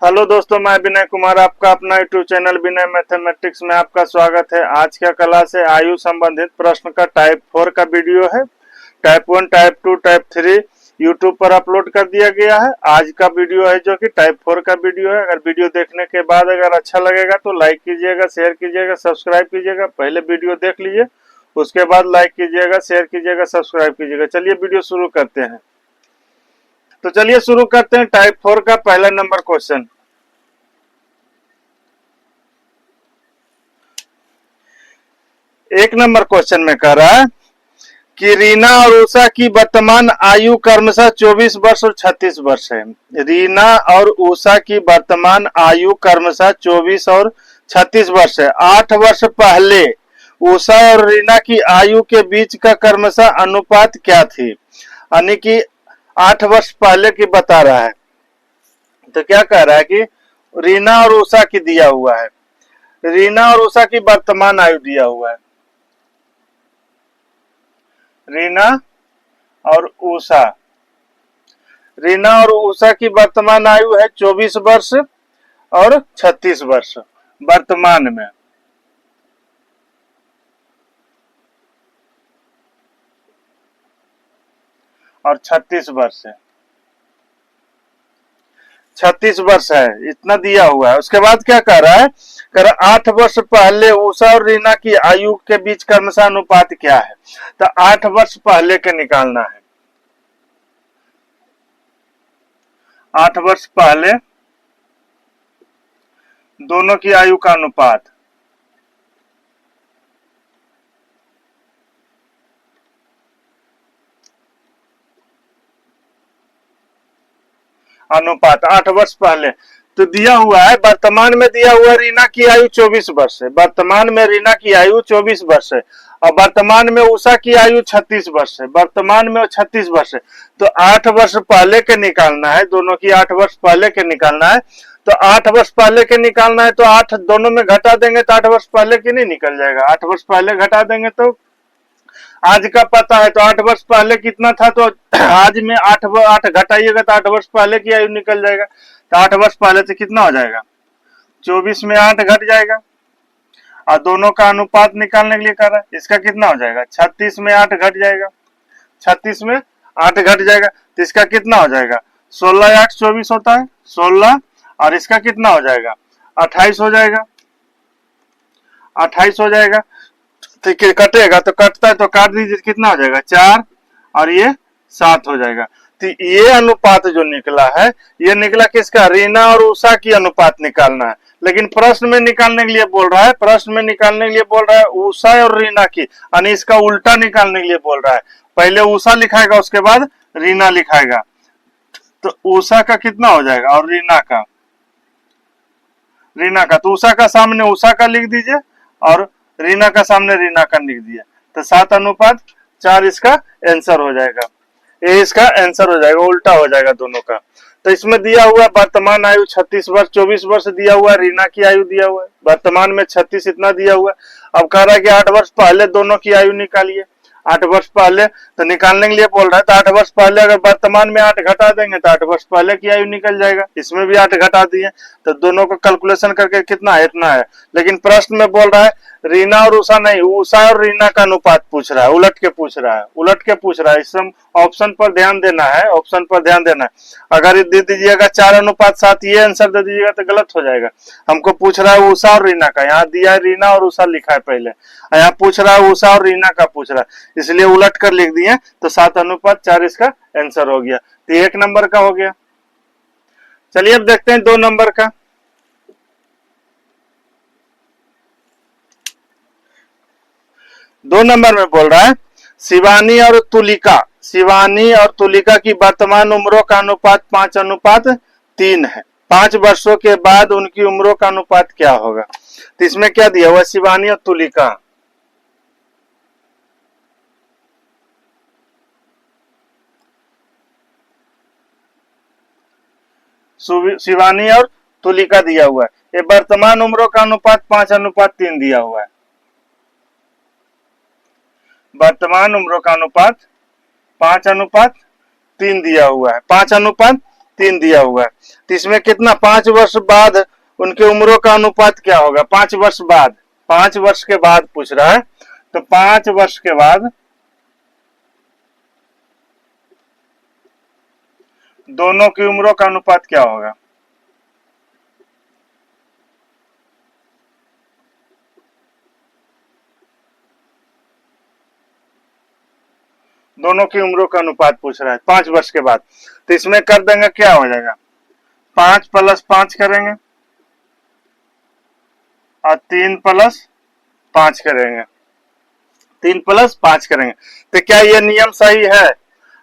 Hello दोस्तों, मैं विनय कुमार, आपका अपना यूट्यूब चैनल विनय मैथमेटिक्स में आपका स्वागत है। आज का क्लास है आयु संबंधित प्रश्न का टाइप 4 का वीडियो है। टाइप 1, टाइप 2, टाइप 3 यूट्यूब पर अपलोड कर दिया गया है। आज का वीडियो है जो कि टाइप 4 का वीडियो है। अगर वीडियो देखने के बाद अगर अच्छा लगेगा तो लाइक कीजिएगा, शेयर कीजिएगा, सब्सक्राइब कीजिएगा। पहले वीडियो देख लीजिए, उसके बाद लाइक कीजिएगा, शेयर कीजिएगा, सब्सक्राइब कीजिएगा। चलिए वीडियो शुरू करते हैं। तो चलिए शुरू करते हैं टाइप 4 का पहला नंबर क्वेश्चन। एक नंबर क्वेश्चन में कह रहा है कि रीना और उषा की वर्तमान आयु क्रमशः 24 वर्ष और 36 वर्ष है। रीना और उषा की वर्तमान आयु क्रमशः 24 और 36 वर्ष है। 8 वर्ष पहले उषा और रीना की आयु के बीच का क्रमशः अनुपात क्या थी? यानी कि 8 वर्ष पहले की बता रहा है। तो क्या कह रहा है कि रीना और उषा की दिया हुआ है, रीना और उषा की वर्तमान आयु दिया हुआ है। रीना और उषा, रीना और उषा की वर्तमान आयु है 24 वर्ष और 36 वर्ष वर्तमान में। और 36 वर्ष है, 36 वर्ष है, इतना दिया हुआ है। उसके बाद क्या कह रहा है? कह रहा 8 वर्ष पहले उषा और रीना की आयु के बीच क्रमशः अनुपात क्या है? तो 8 वर्ष पहले के निकालना है। 8 वर्ष पहले दोनों की आयु का अनुपात। अनुपात 8 वर्ष पहले तो दिया हुआ है। वर्तमान में दिया हुआ रीना की आयु 24 वर्ष है। वर्तमान में रीना की आयु 24 वर्ष है और वर्तमान में उषा की आयु 36 वर्ष है। वर्तमान में 36 वर्ष है तो 8 वर्ष पहले के निकालना है। दोनों की 8 वर्ष पहले के निकालना है। तो 8 वर्ष पहले के निकालना है तो 8 दोनों में घटा देंगे तो 8 वर्ष पहले की नहीं निकल जाएगा। 8 वर्ष पहले घटा देंगे तो आज का पता है तो 8 वर्ष पहले कितना था, तो आज में 8 घटाइएगा तो 8 वर्ष पहले की आयु निकल जाएगा। तो 8 वर्ष पहले से कितना हो जाएगा? 24 में 8 घट जाएगा और दोनों का अनुपात निकालने के लिए कर रहा है। इसका कितना हो जाएगा? 36 में 8 घट जाएगा, 36 में 8 घट जाएगा तो इसका कितना हो जाएगा? 16 8 24 होता है, 16 और इसका कितना हो जाएगा? 28 हो जाएगा, 28 हो जाएगा। ठीक है, कटेगा तो कटता है तो काट दीजिए, कितना हो जाएगा? 4 और ये 7 हो जाएगा। तो ये अनुपात जो निकला है ये निकला किसका? रीना और उषा की अनुपात निकालना है। लेकिन प्रश्न में निकालने के लिए बोल रहा है, प्रश्न में निकालने के लिए बोल रहा है उषा और रीना की, यानी इसका उल्टा निकालने के लिए बोल रहा है। पहले उषा लिखाएगा उसके बाद रीना लिखाएगा। तो उषा का कितना हो जाएगा और रीना का, रीना का तो उषा का सामने उषा का लिख दीजिए और रीना का सामने रीना का लिख दिया तो 7:4 इसका आंसर हो जाएगा। ये इसका आंसर हो जाएगा, उल्टा हो जाएगा दोनों का। तो इसमें दिया हुआ वर्तमान आयु 36 वर्ष, 24 वर्ष दिया हुआ, रीना की आयु दिया हुआ है, वर्तमान में 36 इतना दिया हुआ है। अब कह रहा है कि 8 वर्ष पहले दोनों की आयु निकालिए। 8 वर्ष पहले तो निकालने के लिए बोल रहा है तो 8 वर्ष पहले अगर वर्तमान में 8 घटा देंगे तो 8 वर्ष पहले की आयु निकल जाएगा। इसमें भी 8 घटा दिए तो दोनों को कैलकुलेशन करके कितना है? इतना है। लेकिन प्रश्न में बोल रहा है रीना और उषा नहीं, उषा और रीना का अनुपात पूछ रहा है, उलट के पूछ रहा है, उलट के पूछ रहा है। इस ऑप्शन पर ध्यान देना है, ऑप्शन पर ध्यान देना है। अगर दे दीजिएगा 4:7 ये आंसर दे दीजिएगा तो गलत हो जाएगा। हमको पूछ रहा है उषा और रीना का, यहाँ दिया है रीना और उषा लिखा है पहले, यहाँ पूछ रहा है उषा और रीना का पूछ रहा है, इसलिए उलट कर लिख दिए तो 7:4 इसका आंसर हो गया। तो 1 नंबर का हो गया। चलिए अब देखते हैं 2 नंबर का। 2 नंबर में बोल रहा है शिवानी और तुलिका, शिवानी और तुलिका की वर्तमान उम्रों का अनुपात 5:3 है। 5 वर्षों के बाद उनकी उम्रों का अनुपात क्या होगा? तो इसमें क्या दिया हुआ? शिवानी और तुलिका, शिवानी और तुलिका दिया हुआ है। ये वर्तमान उम्रों का अनुपात 5:3 दिया हुआ है। वर्तमान उम्रों का अनुपात 5:3 दिया हुआ है। 5:3 3 दिया हुआ है। तो इसमें कितना 5 वर्ष बाद उनके उम्रों का अनुपात क्या होगा? 5 वर्ष बाद, 5 वर्ष के बाद पूछ रहा है, तो 5 वर्ष के बाद दोनों की उम्रों का अनुपात क्या होगा? दोनों की उम्रों का अनुपात पूछ रहा है 5 वर्ष के बाद। तो इसमें कर देंगे, क्या हो जाएगा? 5 + 5 करेंगे और 3 + 5 करेंगे, 3 + 5 करेंगे। तो क्या यह नियम सही है?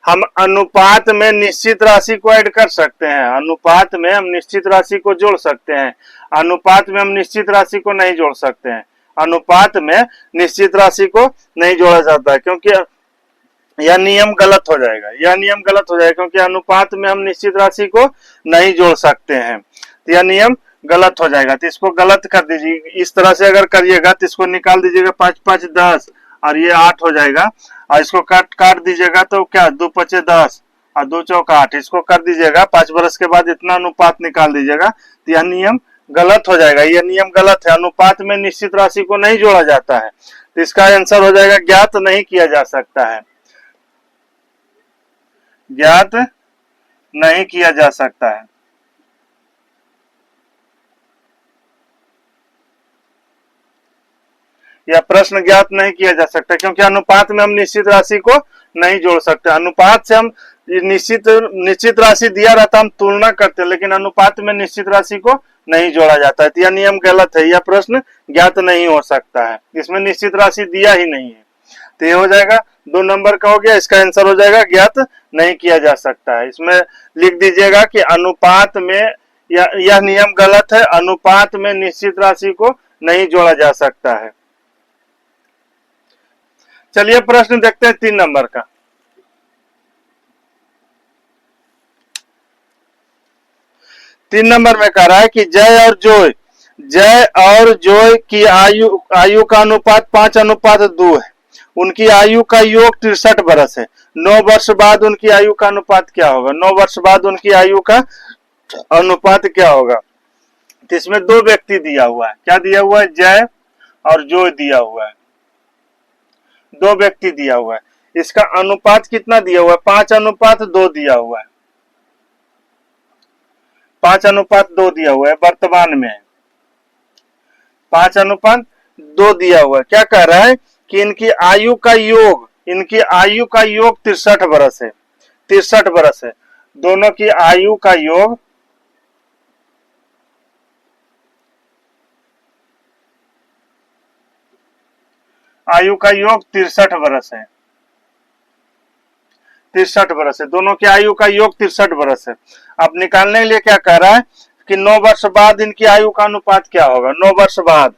हम अनुपात में निश्चित राशि को ऐड कर सकते हैं, अनुपात में हम निश्चित राशि को जोड़ सकते हैं, अनुपात में हम निश्चित राशि को नहीं जोड़ सकते हैं। अनुपात में निश्चित राशि को नहीं जोड़ा जाता है, क्योंकि यह नियम गलत हो जाएगा, यह नियम गलत हो जाएगा, क्योंकि अनुपात में हम निश्चित राशि को नहीं जोड़ सकते हैं, तो यह नियम गलत हो जाएगा। तो इसको गलत कर दीजिए, इस तरह से अगर करिएगा तो इसको निकाल दीजिएगा, 5 × 5 = 10 और ये 8 हो जाएगा, और इसको काट दीजिएगा तो क्या 2 × 5 = 10 और 2 × 4 = 8, इसको कर दीजिएगा, 5 वर्ष के बाद इतना अनुपात निकाल दीजिएगा, तो यह नियम गलत हो जाएगा, यह नियम गलत है। अनुपात में निश्चित राशि को नहीं जोड़ा जाता है, तो इसका आंसर हो जाएगा ज्ञात नहीं किया जा सकता है, ज्ञात नहीं किया जा सकता है। यह प्रश्न ज्ञात नहीं किया जा सकता, क्योंकि अनुपात में हम निश्चित राशि को नहीं जोड़ सकते। अनुपात से हम निश्चित राशि दिया रहता, हम तुलना करते हैं, लेकिन अनुपात में निश्चित राशि को नहीं जोड़ा जाता है, तो यह नियम गलत है, यह प्रश्न ज्ञात नहीं हो सकता है, इसमें निश्चित राशि दिया ही नहीं है। तो ये हो जाएगा 2 नंबर का हो गया, इसका आंसर हो जाएगा ज्ञात नहीं किया जा सकता है। इसमें लिख दीजिएगा कि अनुपात में यह नियम गलत है, अनुपात में निश्चित राशि को नहीं जोड़ा जा सकता है। चलिए प्रश्न देखते हैं 3 नंबर का। 3 नंबर में कह रहा है कि जय और जोय की आयु का अनुपात 5:2 है, उनकी आयु का योग 63 वर्ष है। 9 वर्ष बाद उनकी आयु का अनुपात क्या होगा? 9 वर्ष बाद उनकी आयु का अनुपात क्या होगा? तो इसमें 2 व्यक्ति दिया हुआ है, क्या दिया हुआ है? जय और जोय दिया हुआ है, 2 व्यक्ति दिया हुआ है। इसका अनुपात कितना दिया हुआ है? 5:2 दिया हुआ है, 5:2 दिया हुआ है, वर्तमान में 5:2 दिया हुआ है। क्या कह रहा है कि इनकी आयु का योग 63 वर्ष है, 63 वर्ष है। दोनों की आयु का योग आयु का योग 63 वर्ष है, 63 वर्ष है, दोनों की आयु का योग 63 वर्ष है। अब निकालने के लिए क्या कह रहा है कि 9 वर्ष बाद इनकी आयु का अनुपात क्या होगा? 9 वर्ष बाद,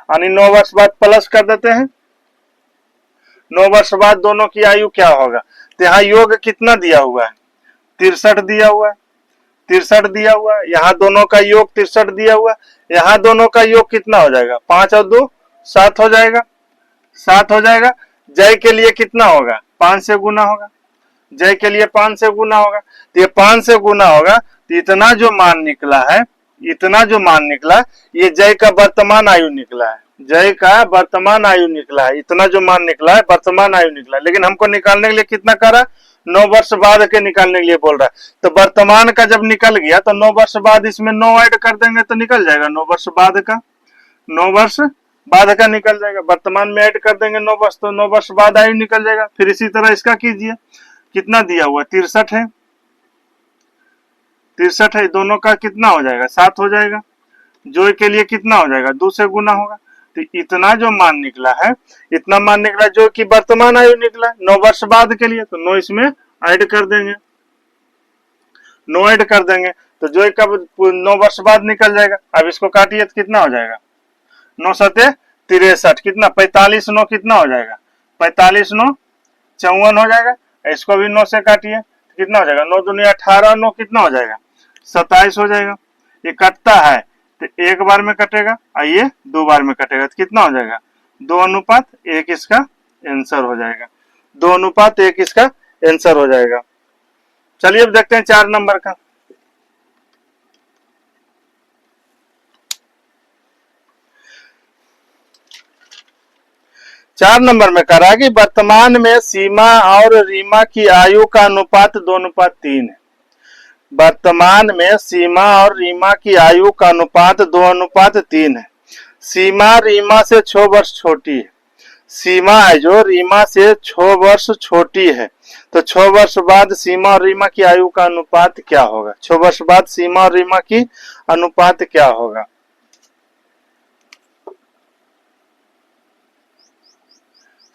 यानी 9 वर्ष बाद प्लस कर देते हैं, 9 वर्ष बाद दोनों की आयु क्या होगा? तो यहाँ योग कितना दिया हुआ है? 63 दिया हुआ है, 63 दिया हुआ है, यहाँ दोनों का योग 63 दिया हुआ है। यहाँ दोनों का योग कितना हो जाएगा? 5 और 2 7 हो जाएगा, 7 हो जाएगा। जय के लिए कितना होगा? 5 से गुना होगा, जय के लिए 5 से गुना होगा, तो ये 5 से गुना होगा, तो इतना जो मान निकला है, इतना जो मान निकला, ये जय का वर्तमान आयु निकला है, जय का वर्तमान आयु निकला है, इतना जो मान निकला है वर्तमान आयु निकला है। लेकिन हमको निकालने के लिए कितना करा? 9 वर्ष बाद के निकालने के लिए बोल रहा है। तो वर्तमान का जब निकल गया तो 9 वर्ष बाद इसमें 9 ऐड कर देंगे तो निकल जाएगा 9 वर्ष बाद का, 9 वर्ष बाद का निकल जाएगा। वर्तमान में ऐड कर देंगे 9 वर्ष, तो 9 वर्ष बाद आयु निकल जाएगा। फिर इसी तरह इसका कीजिए, कितना दिया हुआ? 63 है, 63 है, दोनों का कितना हो जाएगा? 7 हो जाएगा। जोय के लिए कितना हो जाएगा? 2 से गुना होगा। तो इतना जो मान निकला है, इतना मान निकला जो कि वर्तमान आयु निकला 9 वर्ष बाद के लिए, तो 9 इसमें ऐड कर देंगे, 9 ऐड कर देंगे, तो जोय का 9 वर्ष बाद निकल जाएगा। अब इसको काटिए तो कितना हो जाएगा? 9 7 63, कितना? 45 9 कितना हो जाएगा? 45 9 54 हो जाएगा। इसको भी 9 से काटिए तो कितना हो जाएगा? 9 दूनी 18, 9 कितना हो जाएगा? 27 हो जाएगा। ये कटता है तो एक बार में कटेगा और ये 2 बार में कटेगा, तो कितना हो जाएगा? 2:1 इसका आंसर हो जाएगा, 2:1 इसका आंसर हो जाएगा। चलिए अब देखते हैं 4 नंबर का। चार नंबर में कह रहा है कि वर्तमान में सीमा और रीमा की आयु का अनुपात 2:3 है। वर्तमान में सीमा और रीमा की आयु का अनुपात 2:3 है। सीमा रीमा से 6 वर्ष छोटी है। सीमा है जो रीमा से 6 वर्ष छोटी है, तो 6 वर्ष बाद सीमा और रीमा की आयु का अनुपात क्या होगा? 6 वर्ष बाद सीमा और रीमा की अनुपात क्या होगा?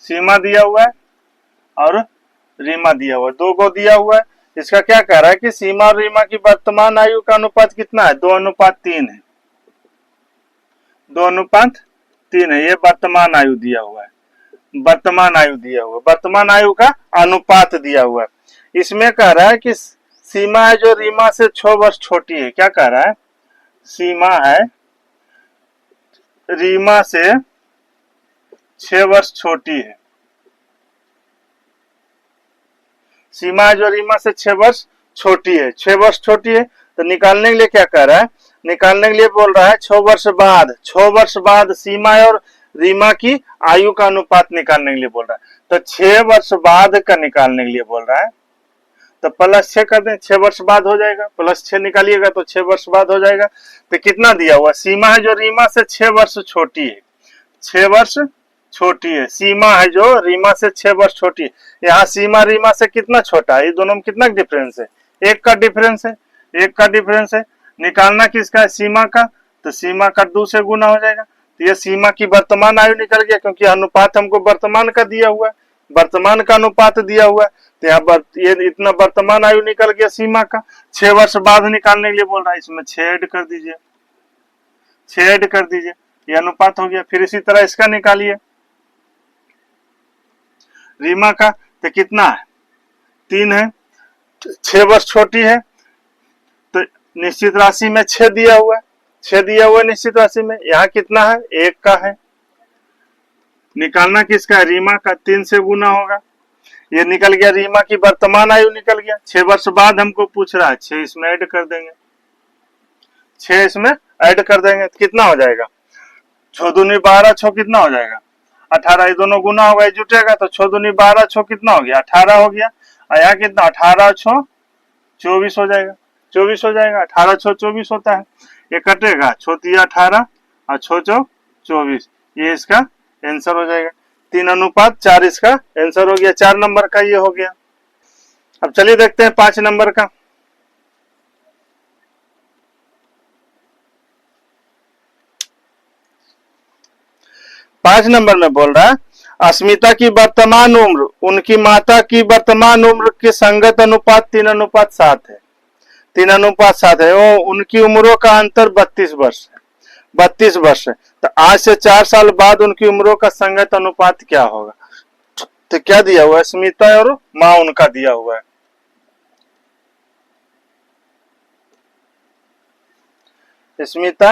सीमा दिया हुआ है और रीमा दिया हुआ है, 2 को दिया हुआ है। इसका क्या कह रहा है कि सीमा और रीमा की वर्तमान आयु का अनुपात कितना है? 2:3 है। 2:3 है। ये वर्तमान आयु दिया हुआ है, वर्तमान आयु दिया हुआ है, वर्तमान आयु का अनुपात दिया हुआ है। इसमें कह रहा है कि सीमा है जो रीमा से 6 वर्ष छोटी है। क्या कह रहा है? सीमा है रीमा से 6 वर्ष छोटी है। सीमा है जो रीमा से 6 वर्ष छोटी है। 6 वर्ष छोटी है तो निकालने के लिए क्या कह रहा है? निकालने के लिए बोल रहा है 6 वर्ष बाद, 6 वर्ष बाद सीमा और रीमा की आयु का अनुपात निकालने के लिए बोल रहा है। तो 6 वर्ष बाद का निकालने के लिए बोल रहा है, तो +6 कर दें, 6 वर्ष बाद हो जाएगा। +6 निकालिएगा तो 6 वर्ष बाद हो जाएगा। तो कितना दिया हुआ? सीमा है जो रीमा से 6 वर्ष छोटी है। 6 वर्ष छोटी है। सीमा है जो रीमा से 6 वर्ष छोटी है। यहाँ सीमा रीमा से कितना छोटा है? ये दोनों में कितना डिफरेंस है? 1 का डिफरेंस है। 1 का डिफरेंस है। निकालना किसका है? सीमा का। तो सीमा का 2 से गुना हो जाएगा। तो ये सीमा की वर्तमान आयु निकल गया, क्योंकि अनुपात हमको वर्तमान का दिया हुआ है, वर्तमान का अनुपात दिया हुआ है। तो यहाँ ये इतना वर्तमान आयु निकल गया सीमा का। 6 वर्ष बाद निकालने के लिए बोल रहा है, इसमें 6 ऐड कर दीजिए, 6 ऐड कर दीजिए, ये अनुपात हो गया। फिर इसी तरह इसका निकालिए रीमा का, तो कितना है? 3 है। 6 वर्ष छोटी है तो निश्चित राशि में 6 दिया हुआ है, 6 दिया हुआ है निश्चित राशि में। यहाँ कितना है? 1 का है। निकालना किसका है? रीमा का। 3 से गुना होगा। ये निकल गया, रीमा की वर्तमान आयु निकल गया। 6 वर्ष बाद हमको पूछ रहा है, 6 इसमें ऐड कर देंगे, 6 इसमें ऐड कर देंगे तो कितना हो जाएगा? 6 दूनी 12, 6 कितना हो जाएगा? 18। ये दोनों गुना होगा, जुटेगा तो 6 दूनी 12, 6 कितना हो गया? 18 हो गया। और यहाँ कितना? 18 6 24 हो जाएगा, 24 हो जाएगा। 18 6 24 होता है। ये कटेगा, 6 3 18 और 6 4 24। ये इसका आंसर हो जाएगा। 3:4 इसका आंसर हो गया। 4 नंबर का ये हो गया। अब चलिए देखते हैं 5 नंबर का। पांच नंबर में बोल रहा है, अस्मिता की वर्तमान उम्र उनकी माता की वर्तमान उम्र के संगत अनुपात 3:7 है। 3:7 है। वो उनकी उम्रों का अंतर 32 वर्ष है। 32 वर्ष है। तो आज से 4 साल बाद उनकी उम्रों का संगत अनुपात क्या होगा? तो क्या दिया हुआ है? स्मिता और माँ उनका दिया हुआ है। स्मिता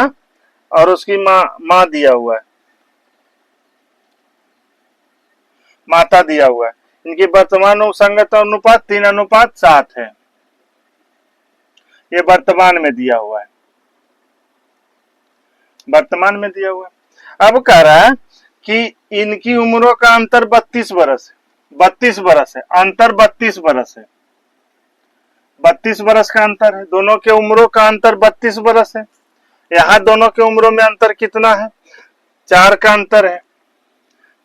और उसकी माँ दिया हुआ है, माता दिया हुआ है। इनकी वर्तमान संगत अनुपात 3:7 है। ये वर्तमान में दिया हुआ है, वर्तमान में दिया हुआ है। अब कह रहा है कि इनकी उम्रों का अंतर 32 वर्ष है। 32 वर्ष है, अंतर 32 वर्ष है। 32 वर्ष का अंतर है। दोनों के उम्रों का अंतर 32 वर्ष है। यहाँ दोनों के उम्रों में अंतर कितना है? 4 का अंतर है।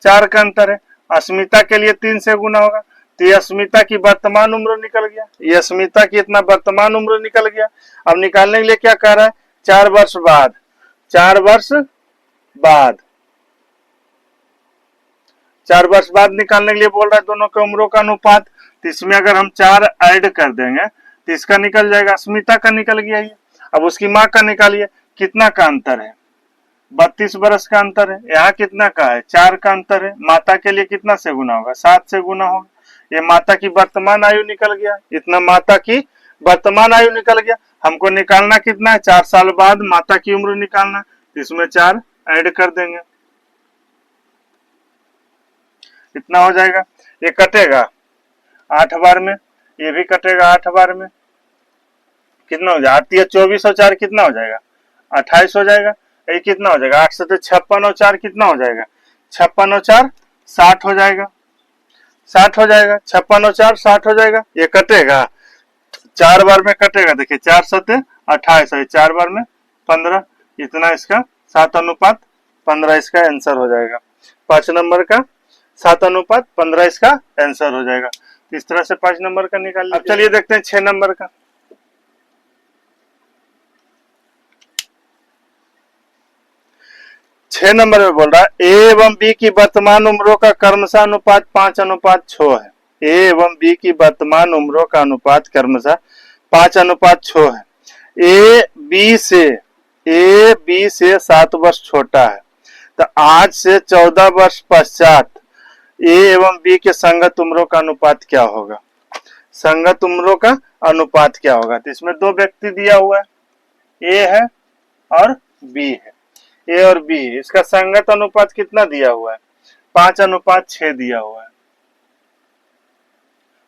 4 का अंतर है। अस्मिता के लिए 3 से गुना होगा तो ये अस्मिता की वर्तमान उम्र निकल गया। ये अस्मिता की इतना वर्तमान उम्र निकल गया। अब निकालने के लिए क्या कह रहा है? 4 वर्ष बाद, 4 वर्ष बाद, 4 वर्ष बाद निकालने के लिए बोल रहा है दोनों के उम्रों का अनुपात। तो इसमें अगर हम 4 ऐड कर देंगे तो इसका निकल जाएगा, अस्मिता का निकल गया ये। अब उसकी माँ का निकालिए, कितना का अंतर है? 32 वर्ष का अंतर है। यहाँ कितना का है? 4 का अंतर है। माता के लिए कितना से गुना होगा? 7 से गुना होगा। ये माता की वर्तमान आयु निकल गया, इतना माता की वर्तमान आयु निकल गया। हमको निकालना कितना है? 4 साल बाद माता की उम्र निकालना, इसमें 4 ऐड कर देंगे, इतना हो जाएगा। ये कटेगा 8 बार में, ये भी कटेगा 8 बार में, कितना हो जाएगा, 8 24 और 4 कितना हो जाएगा, 28 हो जाएगा। ये कितना हो जाएगा, 8 से 56 और 4 कितना हो जाएगा, 56 और 4 60 हो जाएगा, 60 हो जाएगा, 56 और 4 60 हो जाएगा। ये कटेगा 4 बार में कटेगा, देखिए 4 7 28 है, 4 बार में 15, इतना इसका 7:15 इसका आंसर हो जाएगा। 5 नंबर का 7:15 इसका आंसर हो जाएगा। इस तरह से 5 नंबर का निकाल। अब चलिए देखते हैं 6 नंबर का। 6 नंबर में बोल रहा है ए एवं बी की वर्तमान उम्रों का क्रमशः अनुपात 5:6 है। ए एवं बी की वर्तमान उम्रों का अनुपात क्रमशः 5:6 है। ए बी से 7 वर्ष छोटा है, तो आज से 14 वर्ष पश्चात ए एवं बी के संगत उम्रों का अनुपात क्या होगा। संगत उम्रों का अनुपात क्या होगा, तो इसमें 2 व्यक्ति दिया हुआ है, ए है और बी है, ए और बी। इसका संगत अनुपात कितना दिया हुआ है, 5:6 दिया हुआ है,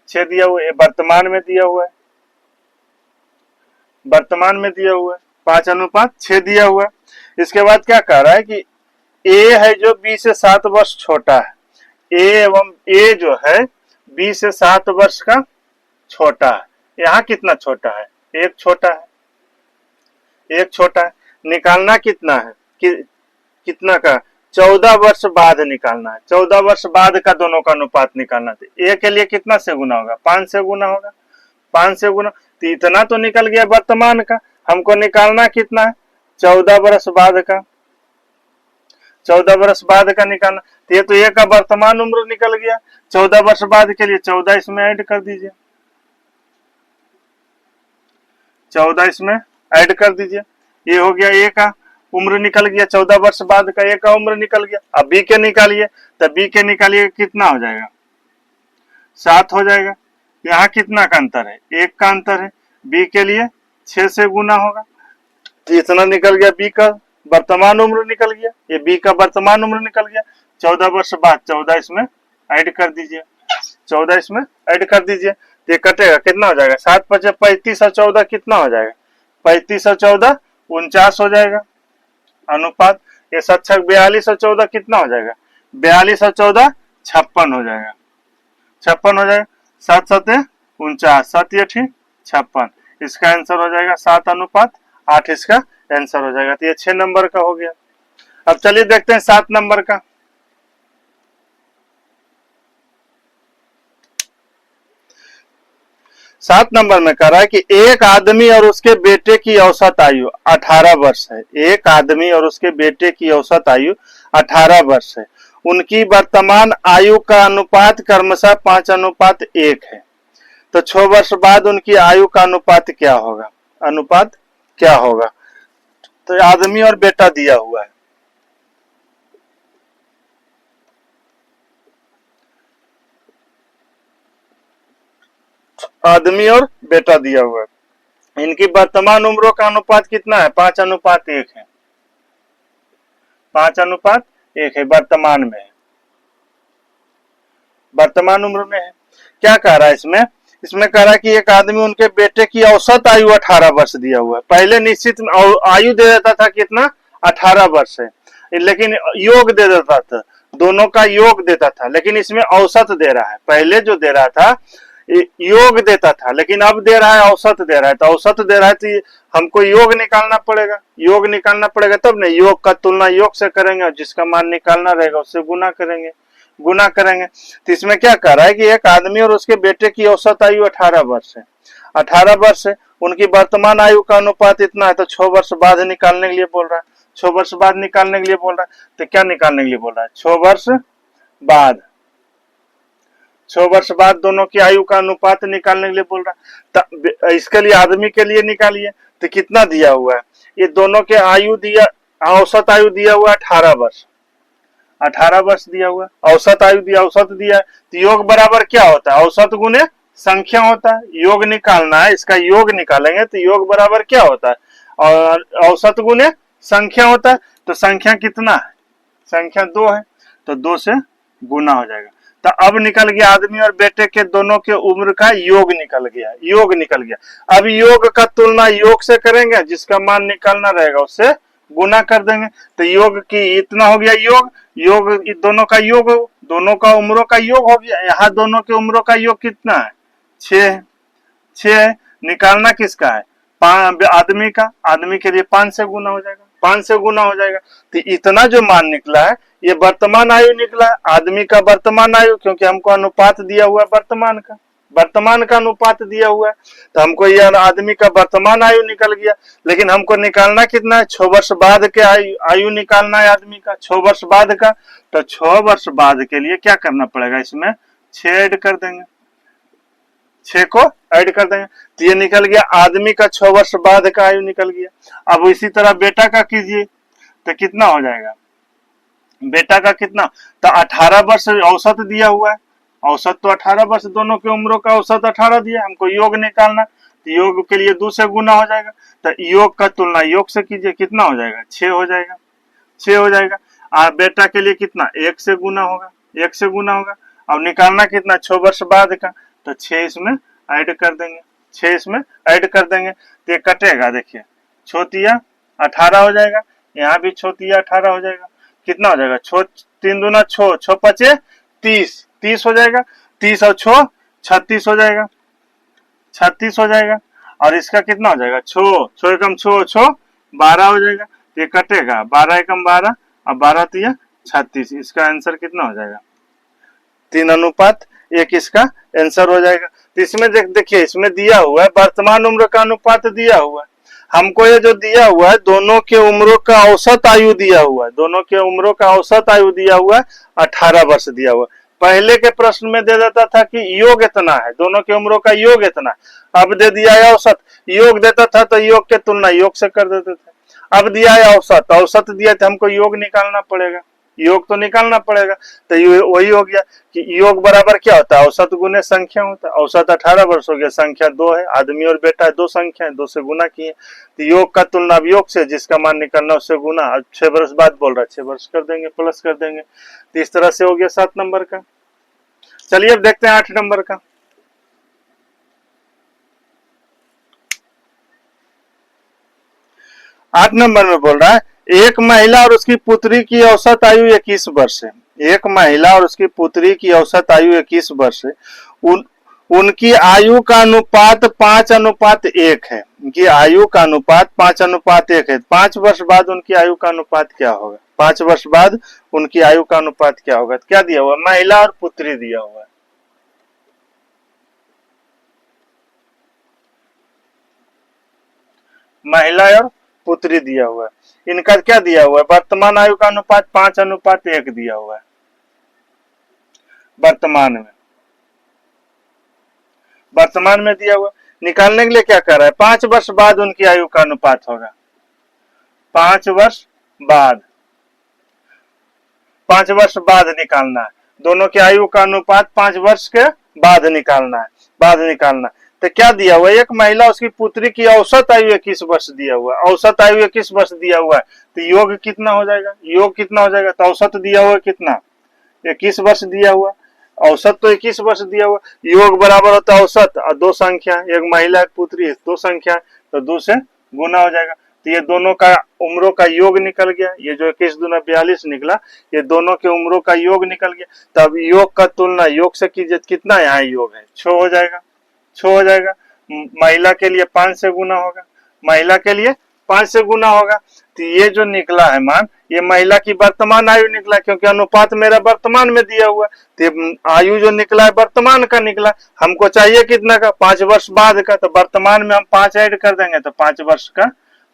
6 दिया हुआ है। वर्तमान में दिया हुआ है, वर्तमान में दिया हुआ है 5:6 दिया हुआ है। इसके बाद क्या कह रहा है कि ए है जो बी से 7 वर्ष छोटा है, ए एवं ए जो है बी से 7 वर्ष का छोटा है। यहाँ कितना छोटा है, एक छोटा है, एक छोटा है। निकालना कितना है कितना का, 14 वर्ष बाद निकालना है। 14 वर्ष बाद का दोनों का अनुपात निकालना है। ए के लिए कितना से गुना होगा, 5 से गुना होगा, 5 से गुना, तो इतना तो निकल गया वर्तमान का। हमको निकालना कितना है, 14 वर्ष बाद का, 14 वर्ष बाद का निकालना। तो ये तो ए का वर्तमान उम्र निकल गया। 14 वर्ष बाद के लिए 14 इसमें ऐड कर दीजिए, 14 इसमें ऐड कर दीजिए। ये हो गया ए का उम्र निकल गया, 14 वर्ष बाद का ए का उम्र निकल गया। अब बी के निकालिए, तो बी के निकालिए कितना हो जाएगा, 7 हो जाएगा। यहाँ कितना का अंतर है, 1 का अंतर है। बी के लिए 6 से गुना होगा, तो इतना निकल गया बी का वर्तमान उम्र निकल गया। ये बी का वर्तमान उम्र निकल गया। 14 वर्ष बाद 14 इसमें ऐड कर दीजिए, 14 इसमें ऐड कर दीजिए, तो ये कटेगा कितना हो जाएगा, 7 × 5 = 35 और 14 कितना हो जाएगा, 35 और 14 49 हो जाएगा अनुपात। ये 7 × 42 और 14 कितना हो जाएगा, 42 और 14 56 हो जाएगा, 56 हो जाएगा। 7 7 49, 7 × 56, इसका आंसर हो जाएगा 7:8 इसका आंसर हो जाएगा। तो ये 6 नंबर का हो गया। अब चलिए देखते हैं 7 नंबर का। 7 नंबर में कह रहा है कि एक आदमी और उसके बेटे की औसत आयु 18 वर्ष है। एक आदमी और उसके बेटे की औसत आयु 18 वर्ष है। उनकी वर्तमान आयु का अनुपात क्रमशः 5:1 है। तो 6 वर्ष बाद उनकी आयु का अनुपात क्या होगा, अनुपात क्या होगा। तो आदमी और बेटा दिया हुआ है, आदमी और बेटा दिया हुआ है। इनकी वर्तमान उम्रों का अनुपात कितना है, 5:1 है, 5:1 है वर्तमान में है, वर्तमान उम्र में है। क्या कह रहा है इसमें, इसमें कह रहा है कि एक आदमी उनके बेटे की औसत आयु 18 वर्ष दिया हुआ है। पहले निश्चित आयु दे देता था कितना, 18 वर्ष है, लेकिन योग दे देता था, दोनों का योग देता था, लेकिन इसमें औसत दे रहा है। पहले जो दे रहा था योग देता था, लेकिन अब दे रहा है औसत दे रहा है। तो औसत दे रहा है तो हमको योग निकालना पड़ेगा, योग निकालना पड़ेगा, तब नहीं, योग का तुलना योग से करेंगे और जिसका मान निकालना रहेगा उससे गुना करेंगे, गुना करेंगे। तो इसमें क्या कह रहा है कि एक आदमी और उसके बेटे की औसत आयु 18 वर्ष है, 18 वर्ष है, उनकी वर्तमान आयु का अनुपात इतना है। तो 6 वर्ष बाद निकालने के लिए बोल रहा है, 6 वर्ष बाद निकालने के लिए बोल रहा है। तो क्या निकालने के लिए बोल रहा है, 6 वर्ष बाद, 6 वर्ष बाद दोनों की आयु का अनुपात निकालने के लिए बोल रहा है। इसके लिए आदमी के लिए निकालिए, तो कितना दिया हुआ है, ये दोनों के आयु दिया, औसत आयु दिया हुआ 18 वर्ष, 18 वर्ष दिया हुआ, औसत आयु दिया, औसत दिया। तो योग बराबर क्या होता है, औसत गुने संख्या होता है। योग निकालना है, इसका योग निकालेंगे तो योग बराबर क्या होता है, और औसत गुने संख्या होता है। तो संख्या कितना है, संख्या 2 है, तो 2 से गुना हो जाएगा। तो तो अब निकल गया आदमी और बेटे के दोनों के उम्र का योग निकल गया, योग निकल गया। अब योग का तुलना योग से करेंगे, जिसका मान निकालना रहेगा उससे गुना कर देंगे। तो योग की इतना हो गया योग, योग दोनों का योग, दोनों का उम्रों का योग हो गया। यहाँ दोनों के उम्रों का योग कितना है? 6। 6 निकालना किसका है? आदमी का, आदमी के लिए 5 से गुना हो जाएगा, 5 से गुना हो जाएगा। तो इतना जो मान निकला है ये वर्तमान आयु निकला है, आदमी का वर्तमान आयु, क्योंकि हमको अनुपात दिया हुआ है वर्तमान का, वर्तमान का अनुपात दिया हुआ है। तो हमको यह आदमी का वर्तमान आयु निकल गया। लेकिन हमको निकालना कितना है? 6 वर्ष बाद के आयु निकालना है आदमी का, 6 वर्ष बाद का। तो 6 वर्ष बाद के लिए क्या करना पड़ेगा? इसमें 6 ऐड कर देंगे, 6 को ऐड कर देंगे। तो ये निकल गया आदमी का 6 वर्ष बाद का आयु निकल गया। अब इसी तरह बेटा का कीजिए तो कितना हो जाएगा? बेटा का कितना? तो 18 वर्ष औसत दिया हुआ है, औसत तो 18 वर्ष, दोनों के उम्रों का औसत 18 दिया, हमको योग निकालना। तो योग के लिए 2 से गुना हो जाएगा। तो योग का तुलना योग से कीजिए, कितना हो जाएगा? 6 हो जाएगा, 6 हो जाएगा। और बेटा के लिए कितना? 1 से गुना होगा, 1 से गुना होगा। अब निकालना कितना? 6 वर्ष बाद का। तो 6 इसमें ऐड कर देंगे, 6 इसमें ऐड कर देंगे। तो ये कटेगा, देखिए छोतिया 18 हो जाएगा, यहाँ भी छोतिया 18 हो जाएगा। कितना हो जाएगा? 3 दूना 6, 6 पचे 30, 30 हो जाएगा। 30 और 6 36 हो जाएगा, 36 हो जाएगा। और इसका कितना हो जाएगा? 6 एकम 6 6 12 हो जाएगा। ये कटेगा, 12 एकम 12 और 12 तिया 36। इसका आंसर कितना हो जाएगा? 3:1 इसका आंसर हो जाएगा। तो इसमें देखिए इसमें दिया हुआ है वर्तमान उम्र का अनुपात दिया हुआ है। हमको ये जो दिया हुआ है दोनों के उम्रों का औसत आयु दिया हुआ है, दोनों के उम्रों का औसत आयु दिया हुआ है 18 वर्ष दिया हुआ है। पहले के प्रश्न में दे देता था कि योग इतना है, दोनों के उम्रों का योग इतना है। अब दे दिया है औसत, योग देता था तो योग के तुलना योग से कर देते थे। अब दिया है औसत, औसत दिया तो हमको योग निकालना पड़ेगा, योग तो निकालना पड़ेगा। तो वही हो गया कि योग बराबर क्या होता है? औसत गुने संख्या होता है। औसत 18 वर्ष हो गया, संख्या 2 है, आदमी और बेटा है, 2 संख्या है, 2 से गुना किए। तो योग का तुलना अब योग से, जिसका मान निकालना उससे गुना। 6 वर्ष बाद बोल रहा है, 6 वर्ष कर देंगे, प्लस कर देंगे। तो इस तरह से हो गया 7 नंबर का। चलिए अब देखते हैं 8 नंबर का। 8 नंबर में बोल रहा है एक महिला और उसकी पुत्री की औसत आयु 21 वर्ष है। एक महिला और उसकी पुत्री की औसत आयु 21 वर्ष है। उनकी आयु का अनुपात 5:1 है। उनकी आयु का अनुपात 5:1 है। 5 वर्ष बाद उनकी आयु का अनुपात क्या होगा? 5 वर्ष बाद उनकी आयु का अनुपात क्या होगा? क्या दिया हुआ? महिला और पुत्री दिया हुआ है। महिला और पुत्री दिया हुआ है। इनका क्या दिया हुआ है? वर्तमान आयु का अनुपात 5:1 दिया हुआ है। वर्तमान में दिया हुआ। निकालने के लिए क्या कर रहा है? 5 वर्ष बाद उनकी आयु का अनुपात होगा। 5 वर्ष बाद, 5 वर्ष बाद निकालना है। दोनों की आयु का अनुपात 5 वर्ष के बाद निकालना है, बाद निकालना। तो क्या दिया हुआ है? एक महिला उसकी पुत्री की औसत आयु 21 वर्ष दिया हुआ है। औसत आयु 21 वर्ष दिया हुआ है। तो योग कितना हो जाएगा? योग कितना हो जाएगा? तो औसत दिया हुआ है कितना? 21 वर्ष दिया हुआ। औसत तो 21 वर्ष दिया हुआ। योग बराबर होता है औसत और 2 संख्या, एक महिला एक पुत्री, 2 संख्या, तो 2 से गुना हो जाएगा। तो ये दोनों का उम्रों का योग निकल गया। ये जो 21 दूना 42 निकला, ये दोनों के उम्रों का योग निकल गया। तब योग का तुलना योग से कीजिए, कितना यहाँ योग है? 6 हो जाएगा, 6 हो जाएगा। महिला के लिए 5 से गुना होगा, महिला के लिए 5 से गुना होगा। तो ये जो निकला है मान, ये महिला की वर्तमान आयु निकला, क्योंकि अनुपात मेरा वर्तमान में दिया हुआ है। तो आयु जो निकला है वर्तमान का निकला। हमको चाहिए कितना का? 5 वर्ष बाद का। तो वर्तमान में हम 5 ऐड कर देंगे तो 5 वर्ष का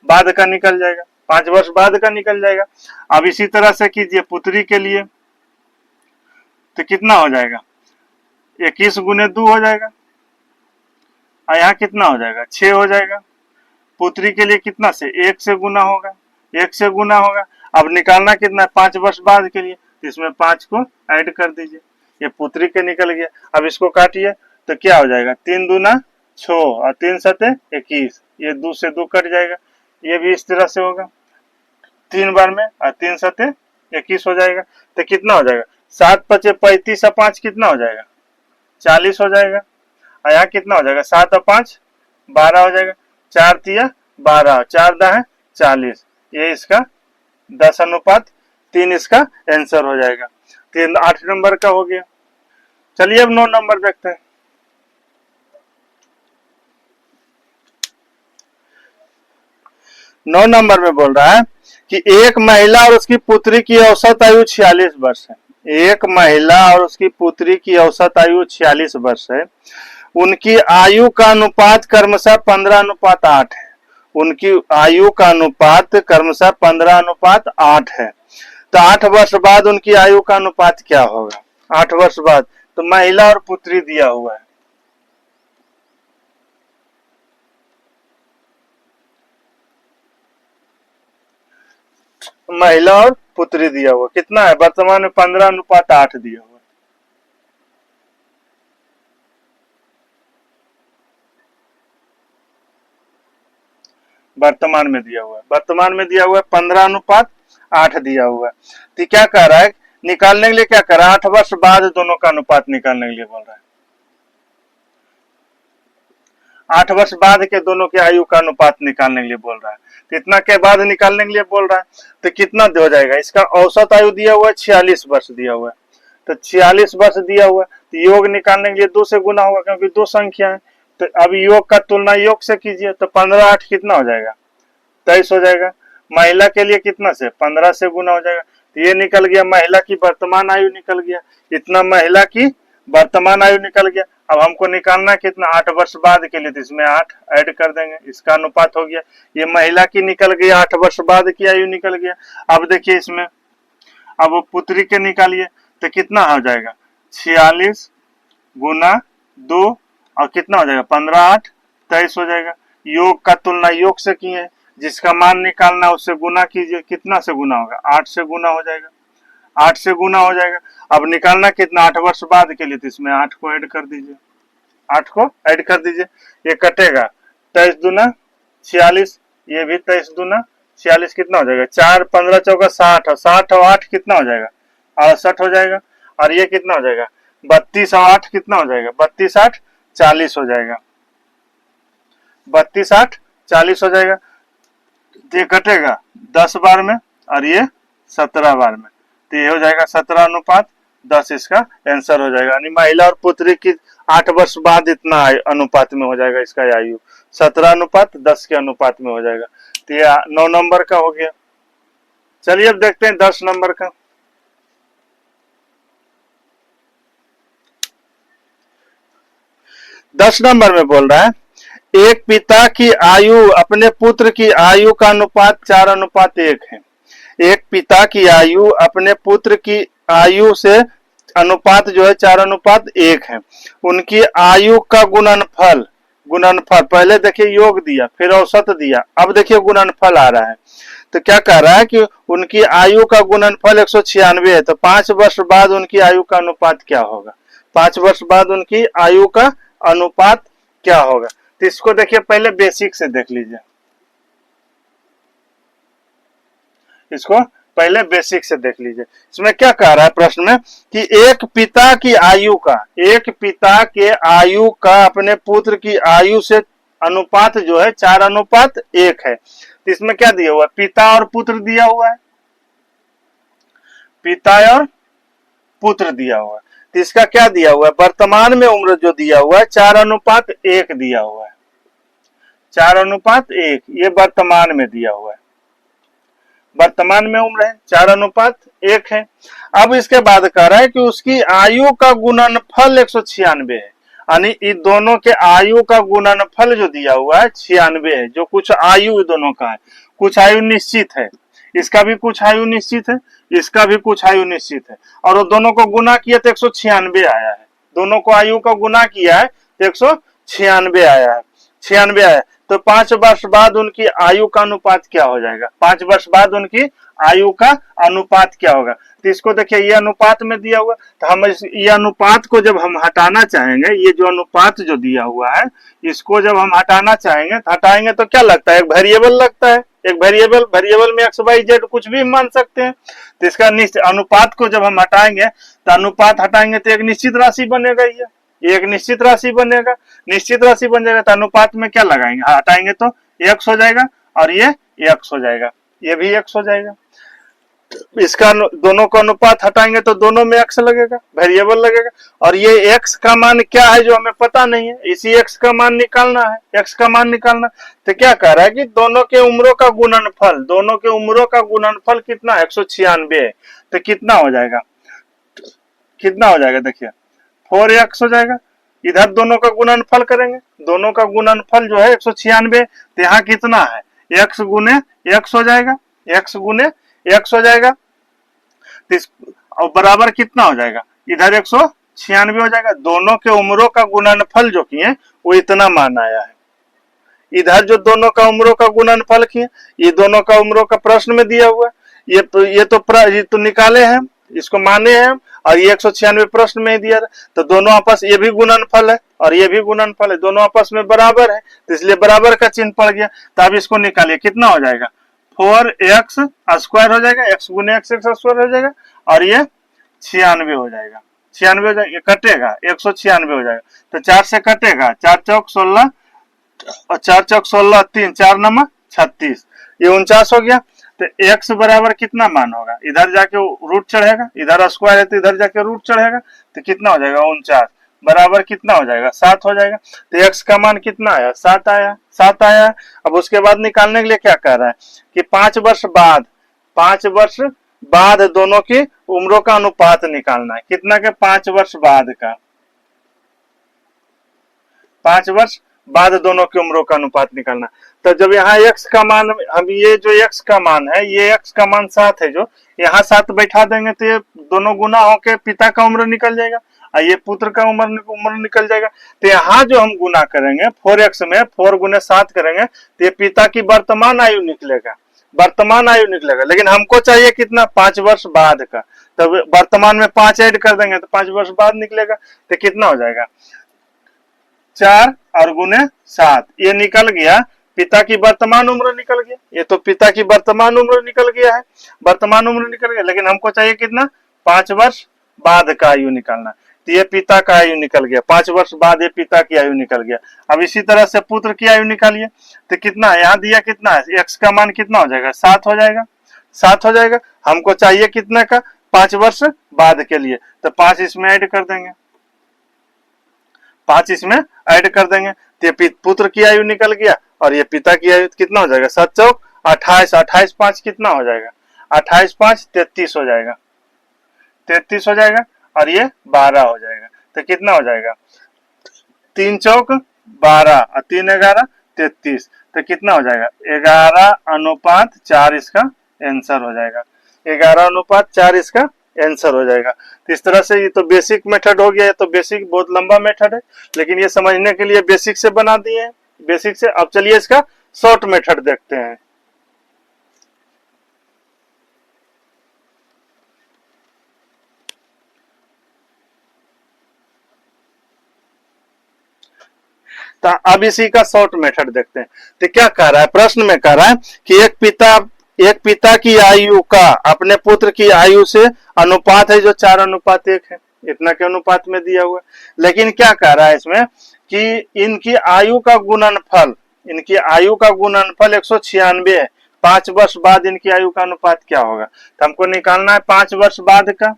बाद का निकल जाएगा, 5 वर्ष बाद का निकल जाएगा। अब इसी तरह से कीजिए पुत्री के लिए, तो कितना हो जाएगा? 21 गुने 2 हो जाएगा और यहाँ कितना हो जाएगा? 6 हो जाएगा। पुत्री के लिए कितना से? 1 से गुना होगा, 1 से गुना होगा। अब निकालना कितना? 5 वर्ष बाद के लिए, तो इसमें 5 को ऐड कर दीजिए। ये पुत्री के निकल गया। अब इसको काटिए तो क्या हो जाएगा? 3 दूना 6 और 3 सते 21, ये 2 से 2 कट जाएगा। ये भी इस तरह से होगा 3 बार में, और 3 सते 21 हो जाएगा। तो कितना हो जाएगा? 7 पचे 35 और 5 कितना हो जाएगा 40 हो जाएगा। और यहाँ कितना हो जाएगा 7 और 5 12 हो जाएगा। 4 तिया 12, 4 दा है 40। ये इसका 10:3 इसका आंसर हो जाएगा। तो 8 नंबर का हो गया। चलिए अब 9 नंबर देखते हैं। 9 नंबर में बोल रहा है कि एक महिला और उसकी पुत्री की औसत आयु 46 वर्ष है। एक महिला और उसकी पुत्री की औसत आयु 46 वर्ष है। उनकी आयु का अनुपात क्रमशः 15:8 है। उनकी आयु का अनुपात क्रमशः 15:8 है। तो 8 वर्ष बाद उनकी आयु का अनुपात क्या होगा? 8 वर्ष बाद तो महिला और पुत्री दिया हुआ है। महिला और पुत्री दिया हुआ कितना है? वर्तमान में 15:8 दिया हुआ है। वर्तमान में दिया हुआ है। वर्तमान में दिया हुआ है 15:8 दिया हुआ है। तो क्या कह रहा है? निकालने के लिए क्या कर रहा है? 8 वर्ष बाद दोनों का अनुपात निकालने के लिए बोल रहा है। 8 वर्ष बाद के दोनों के आयु का अनुपात निकालने के लिए बोल रहा है। तो इतना के बाद निकालने के लिए बोल रहा है। तो कितना हो जाएगा? इसका औसत आयु दिया हुआ है 46 वर्ष दिया हुआ है। तो 46 वर्ष दिया हुआ है तो योग निकालने के लिए 2 से गुना होगा, क्योंकि 2 संख्या है। तो अब योग का तुलना योग से कीजिए तो 15:8 कितना हो जाएगा? 23 हो जाएगा। महिला के लिए कितना से? 15 से गुना हो जाएगा। तो ये निकल गया महिला की वर्तमान आयु निकल गया। इतना महिला की वर्तमान आयु निकल गया। अब हमको निकालना कितना? 8 वर्ष बाद के लिए, तो इसमें 8 ऐड कर देंगे, इसका अनुपात हो गया। ये महिला की निकल गई, 8 वर्ष बाद की आयु निकल गया। अब देखिए इसमें, अब वो पुत्री के निकालिए तो कितना हो जाएगा? 46 गुना 2 और कितना हो जाएगा? 15:8 23 हो जाएगा। योग का तुलना योग से किए, जिसका मान निकालना उससे गुना कीजिए। कितना से गुना होगा? 8 से गुना हो जाएगा। 8 से गुना हो जाएगा। अब निकालना कितना? 8 वर्ष बाद के लिए, तो इसमें 8 को ऐड कर दीजिए। 8 को ऐड कर दीजिए। ये कटेगा 23 दूना 46, ये भी 23 दूना 46 कितना हो जाएगा? 4 15 चौका 60 और 60 और 8 कितना हो जाएगा? 68 हो जाएगा। और ये कितना हो जाएगा? 32 और 8 कितना हो जाएगा? 32 8 40 हो जाएगा। 32 8 40 हो जाएगा। ये कटेगा 10 बार में और ये 17 बार में, तो ये हो जाएगा 17:10 इसका आंसर हो जाएगा। यानी महिला और पुत्री की 8 वर्ष बाद इतना अनुपात में हो जाएगा इसका आयु, 17:10 के अनुपात में हो जाएगा। तो ये 9 नंबर का हो गया। चलिए अब देखते हैं 10 नंबर का। 10 नंबर में बोल रहा है एक पिता की आयु अपने पुत्र की आयु का अनुपात 4:1 है। एक पिता की आयु अपने पुत्र की आयु से अनुपात जो है 4:1 है। उनकी आयु का गुणनफल पहले देखिए योग दिया, फिर औसत दिया, अब देखिए गुणनफल आ रहा है। तो क्या कह रहा है कि उनकी आयु का गुणनफल 196 है। तो 5 वर्ष बाद उनकी आयु का अनुपात क्या होगा? 5 वर्ष बाद उनकी आयु का अनुपात क्या होगा? तो इसको देखिए पहले बेसिक से देख लीजिए। इसको पहले बेसिक से देख लीजिए। इसमें क्या कह रहा है प्रश्न में कि एक पिता की आयु का, एक पिता के आयु का अपने पुत्र की आयु से अनुपात जो है 4:1 है। तो इसमें क्या दिया हुआ है? पिता और पुत्र दिया हुआ है। पिता और पुत्र दिया हुआ है। तो इसका क्या दिया हुआ है? वर्तमान में उम्र जो दिया हुआ है 4:1 दिया हुआ है। 4:1 ये वर्तमान में दिया हुआ है। वर्तमान में उम्र है 4:1 है। अब इसके बाद कह रहा है कि उसकी आयु का गुणनफल 196 है। यानी इन दोनों के आयु का गुणनफल जो दिया हुआ है 96 है। जो कुछ आयु दोनों का है, कुछ आयु निश्चित है, इसका भी कुछ आयु निश्चित है, इसका भी कुछ आयु निश्चित है, और वो दोनों को गुना किया तो 196 आया है। दोनों को आयु का गुना किया है तो 196 आया है। 96 आया। तो 5 वर्ष बाद उनकी आयु का अनुपात क्या हो जाएगा? 5 वर्ष बाद उनकी आयु का अनुपात क्या होगा? तो इसको देखिए ये अनुपात में दिया हुआ, तो हम ये अनुपात को जब हम हटाना चाहेंगे, ये जो अनुपात जो दिया हुआ है इसको जब हम हटाना चाहेंगे तो हटाएंगे तो क्या लगता है? एक वेरिएबल लगता है। एक वेरिएबल, वेरिएबल में एक्स वाई जेड कुछ भी मान सकते हैं। तो इसका अनुपात को जब हम हटाएंगे तो अनुपात हटाएंगे तो एक निश्चित राशि बनेगा, ये एक निश्चित राशि बनेगा। निश्चित राशि बन जाएगा तो अनुपात में क्या लगाएंगे, हटाएंगे तो एक्स हो जाएगा और ये एक्स हो जाएगा, ये भी एक्स हो जाएगा। इसका दोनों का अनुपात हटाएंगे तो दोनों में एक्स लगेगा, वेरिएबल लगेगा। और ये एक्स का मान क्या है जो हमें पता नहीं है, इसी एक्स का मान निकालना है, एक्स का मान निकालना। तो क्या कह रहा है कि दोनों के उम्रों का गुणनफल, दोनों के उम्रों का गुणनफल कितना 196 है। तो कितना हो जाएगा, कितना हो जाएगा, देखिए 4x हो जाएगा। इधर दोनों का गुणनफल करेंगे, दोनों का गुणनफल जो है 196, तो यहाँ कितना है, x गुने x हो जाएगा, x गुने x हो जाएगा। और बराबर कितना हो जाएगा, इधर 196 हो जाएगा। दोनों के उम्रों का गुणनफल जो किए वो इतना मान आया है। इधर जो दोनों का उम्रों का गुणनफल किए, ये दोनों का उम्रों का प्रश्न में दिया हुआ है। ये तो निकाले हैं, इसको माने हैं, और ये 196 प्रश्न में दिया था। तो दोनों आपस, ये भी गुणनफल है और ये भी गुणनफल है, दोनों आपस में बराबर है, तो इसलिए बराबर का चिन्ह पड़ गया। तो अब इसको निकालिए, कितना हो जाएगा, 4x स्क्वायर हो जाएगा, x गुने x स्क्वायर हो जाएगा, और ये 96 हो जाएगा, 96 हो जाएगा, ये कटेगा 196 हो जाएगा। तो 4 से कटेगा, 4 चौक 16 और 4 चौक 16, 3 4 नंबर 36, ये 49 हो गया। तो x बराबर कितना मान होगा, इधर जाके रूट चढ़ेगा, इधर स्क्वायर है तो इधर जाके रूट चढ़ेगा, तो कितना हो जाएगा 49 बराबर कितना हो जाएगा 7 हो जाएगा। तो x का मान कितना आया, 7 आया, 7 आया। अब उसके बाद निकालने के लिए क्या कह रहा है कि 5 वर्ष बाद, 5 वर्ष बाद दोनों की उम्रों का अनुपात निकालना है। कितना के, 5 वर्ष बाद का, 5 वर्ष बाद दोनों की उम्रों का अनुपात निकालना। तो जब यहाँ x का मान, हम ये जो x का मान है, ये x का मान 7 है, जो यहाँ 7 बैठा देंगे तो ये दोनों गुना होके पिता का उम्र निकल जाएगा और ये पुत्र का उम्र निकल जाएगा। तो यहाँ जो हम गुना करेंगे 4x में 4 गुने 7 करेंगे तो ये पिता की वर्तमान आयु निकलेगा, वर्तमान आयु निकलेगा। लेकिन हमको चाहिए कितना, 5 वर्ष बाद का। तो वर्तमान में 5 ऐड कर देंगे तो 5 वर्ष बाद निकलेगा। तो कितना हो जाएगा, 4 और गुने 7, ये निकल गया, पिता की वर्तमान उम्र निकल गया। ये तो पिता की वर्तमान उम्र निकल गया है, वर्तमान उम्र निकल गया। लेकिन हमको चाहिए कितना, 5 वर्ष बाद का आयु निकालना। तो ये पिता का आयु निकल गया, 5 वर्ष बाद ये पिता की आयु निकल गया। अब इसी तरह से पुत्र की आयु निकालिए। तो कितना है, यहाँ दिया कितना है, x का मान कितना हो जाएगा, 7 हो जाएगा, 7 हो जाएगा। हमको चाहिए कितना का, 5 वर्ष बाद के लिए। तो 5 इसमें ऐड कर देंगे, 5 इसमें ऐड कर देंगे तो ये पुत्र की आयु निकल गया और ये पिता की आयु कितना हो जाएगा, 7 चौक 28, 28 5 कितना हो जाएगा, 28 5 33 हो जाएगा, 33 हो जाएगा और ये 12 हो जाएगा। तो कितना हो जाएगा, 3 चौक 12 और 3 11 33। तो कितना हो जाएगा, 11:4 इसका आंसर हो जाएगा, 11:4 इसका आंसर हो जाएगा। तो इस तरह से ये तो बेसिक मेथड हो गया, ये तो बेसिक बहुत लंबा मेथड है, लेकिन ये समझने के लिए बेसिक से बना दिए हैं, बेसिक से। अब चलिए इसका शॉर्ट मेथड देखते हैं। तो अब इसी का शॉर्ट मेथड देखते हैं। तो क्या कह रहा है, प्रश्न में कह रहा है कि एक पिता की आयु का अपने पुत्र की आयु से अनुपात है जो 4:1 है, इतना के अनुपात में दिया हुआ है। लेकिन क्या कह रहा है इसमें कि इनकी आयु का गुणनफल, इनकी आयु का गुणनफल 196 है। 5 वर्ष बाद इनकी आयु का अनुपात क्या होगा, तो हमको निकालना है 5 वर्ष बाद का,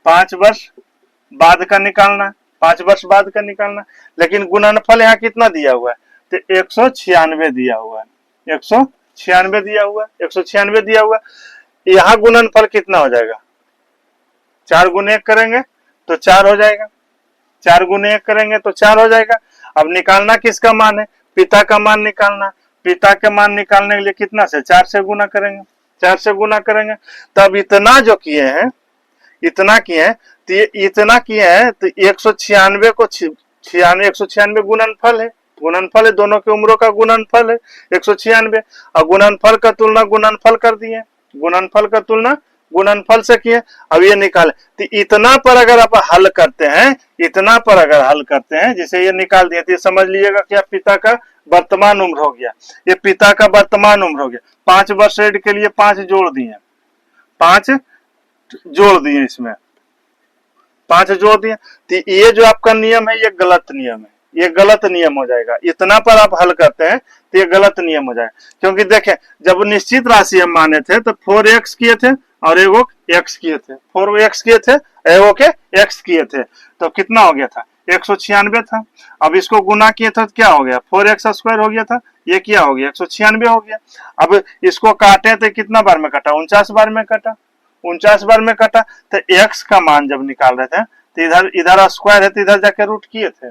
5 वर्ष बाद का निकालना है, 5 वर्ष बाद का निकालना। लेकिन गुणनफल यहाँ कितना दिया हुआ है, तो 196 दिया हुआ है, 196 दिया हुआ है, 196 दिया हुआ है। यहाँ गुणनफल कितना हो जाएगा, 4 गुने 1 करेंगे तो 4 हो जाएगा, 4 गुने 1 करेंगे तो 4 हो जाएगा। अब निकालना किसका मान है, पिता का मान निकालना। पिता का मान निकालने के लिए कितना से, 4 से गुना करेंगे, 4 से गुना करेंगे। तब इतना जो किए हैं, इतना किए हैं, तो ये इतना किए हैं, तो 196 को 196 गुणनफल है, गुणनफल है, दोनों की उम्रों का गुणनफल है 196। और गुणनफल का तुलना गुणनफल कर दिए, गुणनफल का तुलना गुणनफल से किए। अब ये निकाले, तो इतना पर अगर आप हल करते हैं, इतना पर अगर हल करते हैं, जिसे ये निकाल दिए, तो ये समझ लीजिएगा कि पिता का वर्तमान उम्र हो गया, ये पिता का वर्तमान उम्र हो गया। 5 वर्ष ऐड के लिए 5 जोड़ दिए, 5 जोड़ दिए, इसमें 5 जोड़ दिए। तो ये जो आपका नियम है ये गलत नियम है, ये गलत नियम हो जाएगा। इतना पर आप हल करते हैं तो ये गलत नियम हो जाएगा। क्योंकि देखें, जब निश्चित राशि हम माने थे तो 4x किए थे और एगो x किए थे, 4x किए थे, एगो के x किए थे, तो कितना हो गया था? 196 था। अब इसको गुना किए थे तो क्या हो गया? 4x स्क्वायर हो गया था, ये क्या हो गया? 196 हो गया। अब इसको काटे तो कितना बार में कटा? 49 बार में कटा, 49 बार में कटा। तो x का मान जब निकाल रहे थे तो इधर इधर स्क्वायर है तो इधर जाके रूट किए थे,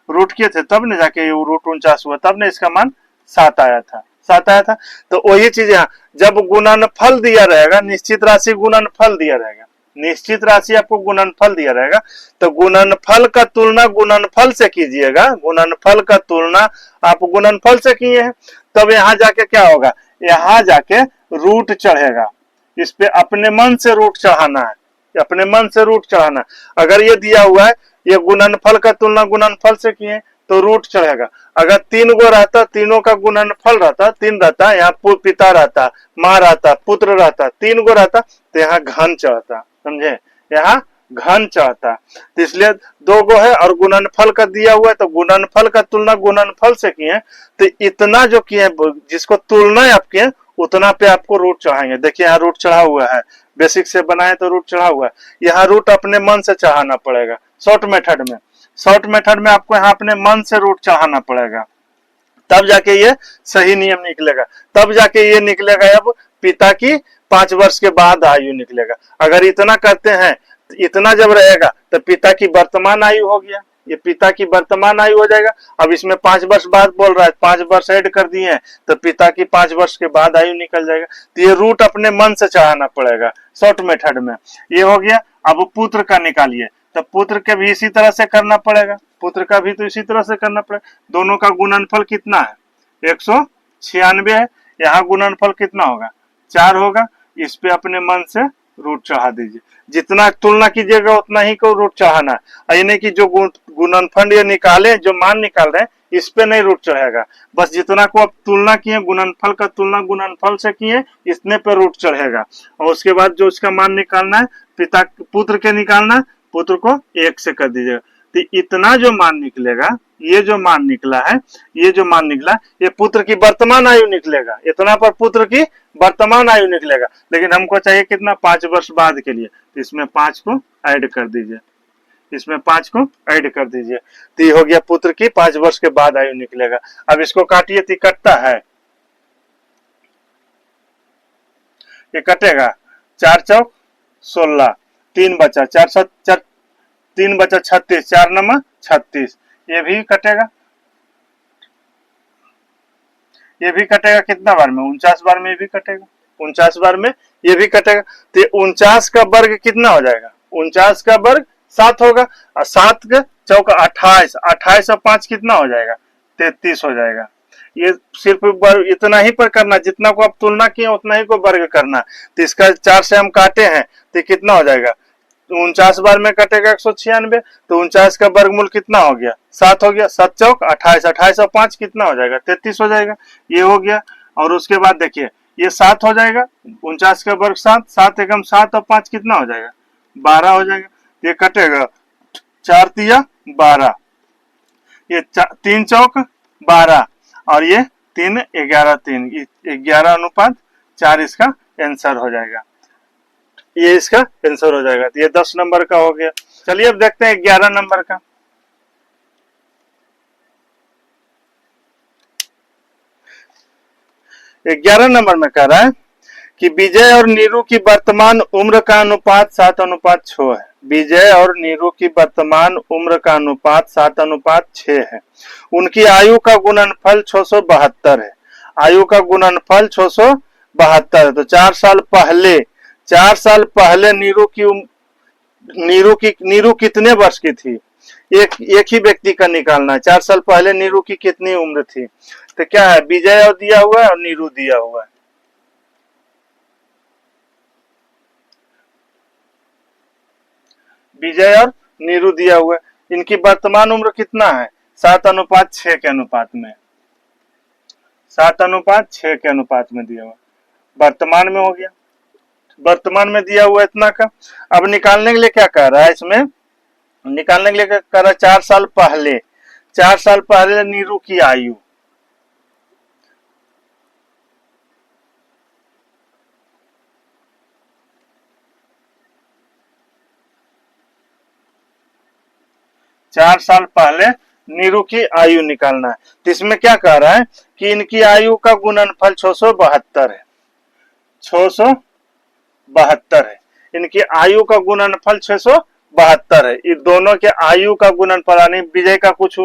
रूट किए थे, तब ने जाके रूट 49 हुआ, तब ने इसका मान 7 आया था, 7 आया था। तो वही चीज यहाँ जब गुणनफल दिया रहेगा, निश्चित राशि गुणनफल दिया रहेगा, निश्चित राशि आपको गुणनफल दिया रहेगा, तो गुणनफल का तुलना गुणनफल से कीजिएगा, गुणनफल का तुलना आप गुणनफल से किए हैं, तब यहाँ जाके क्या होगा? यहाँ जाके रूट चढ़ेगा, इस पे अपने मन से रूट चढ़ाना है, अपने मन से रूट चढ़ाना। अगर ये दिया हुआ है ये गुणनफल का तुलना गुणनफल से किए तो रूट चढ़ेगा। अगर 3 गो रहता, तीनों का गुणनफल रहता, 3 रहता, यहाँ पिता रहता, माँ रहता, पुत्र रहता, 3 गो रहता, तो यहाँ घन चढ़ता, समझे? यहाँ घन चढ़ता। तो इसलिए 2 गो है और गुणनफल का दिया हुआ है, तो गुणनफल का तुलना गुणनफल से किए, तो इतना जो किए जिसको तुलना आप किए उतना पे आपको रूट चढ़ाएंगे। देखिए यहाँ रूट चढ़ा हुआ है, बेसिक से बनाए तो रूट चढ़ा हुआ है, यहाँ रूट अपने मन से चढ़ाना पड़ेगा। शॉर्ट मेथड में, शॉर्ट मेथड में आपको यहाँ अपने मन से रूट चढ़ाना पड़ेगा, तब जाके ये सही नियम निकलेगा, तब जाके ये निकलेगा। अब पिता की 5 वर्ष के बाद आयु निकलेगा। अगर इतना करते हैं, इतना जब रहेगा तो पिता की वर्तमान आयु हो गया, ये पिता की वर्तमान आयु हो जाएगा। अब इसमें 5 वर्ष बाद बोल रहा है, 5 वर्ष ऐड कर दिए हैं तो पिता की 5 वर्ष के बाद आयु निकल जाएगा। तो ये रूट अपने मन से चढ़ाना पड़ेगा शॉर्ट मेथड में, ये हो गया। अब पुत्र का निकालिए, तो पुत्र के भी इसी तरह से करना पड़ेगा, पुत्र का भी तो इसी तरह से करना पड़ेगा। दोनों का गुणनफल कितना है? 196 है, यहाँ गुणनफल कितना होगा? 4 होगा। इस पे अपने मन से रूट चढ़ा दीजिए, जितना तुलना कीजिएगा उतना ही को रूट चढ़ाना है। यानी कि जो गुणनफल ये निकाले, जो मान निकाल रहे हैं, इस पे नहीं रूट चढ़ेगा, बस जितना को आप तुलना किए, गुणनफल का तुलना गुणनफल से किए, इतने पे रूट चढ़ेगा। और उसके बाद जो इसका मान निकालना है, पिता पुत्र के निकालना, पुत्र को 1 से कर दीजिएगा। तो इतना जो मान निकलेगा, ये जो मान निकला है, ये जो मान निकला, ये पुत्र की वर्तमान आयु निकलेगा, इतना पर पुत्र की वर्तमान आयु निकलेगा। लेकिन हमको चाहिए कितना? 5 वर्ष बाद के लिए, तो इसमें 5 को ऐड कर दीजिए, इसमें 5 को ऐड कर दीजिए, तो ये हो गया पुत्र की 5 वर्ष के बाद आयु निकलेगा। अब इसको काटिए तो कटता है, ये कटेगा, 4 चौक 16, 3 बचा, 4 7 4, 3 बचा 36, 4 9 36, ये भी कटेगा, ये भी कटेगा कितना बार में? 49 बार में ये भी कटेगा, 49 बार में ये भी कटेगा। तो 49 का वर्ग कितना हो जाएगा? 49 का वर्ग 7 होगा, और 7 का चौका 28, 28 और 5 कितना हो जाएगा? 33 हो जाएगा। ये सिर्फ वर्ग इतना ही पर करना, जितना को आप तुलना किए उतना ही को वर्ग करना। तो इसका 4 से हम काटे हैं तो कितना हो जाएगा? 49 बार में कटेगा 196, तो 49 का वर्गमूल कितना हो गया? 7 हो गया, 7 चौक 28, 28 और 5 कितना हो जाएगा? 33 हो जाएगा, ये हो गया। और उसके बाद देखिए ये 7 हो जाएगा, 49 का वर्ग 7, 7 एकम 7 और 5 कितना हो जाएगा? 12 हो जाएगा, ये कटेगा, 4 तिया 12, ये 3 चौक 12 और ये 3 11 3, 11 अनुपात 4 इसका आंसर हो जाएगा, ये इसका आंसर हो जाएगा। तो ये 10 नंबर का हो गया। चलिए अब देखते हैं 11 नंबर का। 11 नंबर में कह रहा है कि विजय और नीरू की वर्तमान उम्र का अनुपात 7:6 है। विजय और नीरू की वर्तमान उम्र का अनुपात 7:6 है। उनकी आयु का गुणनफल 672 है। आयु का गुणनफल 672 है। तो 4 साल पहले नीरू कितने वर्ष की थी? एक ही व्यक्ति का निकालना है। 4 साल पहले नीरू की कितनी उम्र थी? तो क्या है? विजय और दिया हुआ है और नीरू दिया हुआ है। विजय और नीरू दिया हुआ है। इनकी वर्तमान उम्र कितना है? 7:6 के अनुपात में। 7:6 के अनुपात में दिया हुआ, वर्तमान में हो गया, वर्तमान में दिया हुआ इतना का। अब निकालने के लिए क्या कह रहा है, इसमें निकालने के लिए क्या कह रहा है, 4 साल पहले, 4 साल पहले नीरू की आयु, चार साल पहले नीरू की आयु निकालना है। तो इसमें क्या कह रहा है कि इनकी आयु का गुणनफल 672 है, 672 है, इनकी आयु का गुणनफल 672 है। इन दोनों के आयु का गुणनफल, यानी विजय का कुछ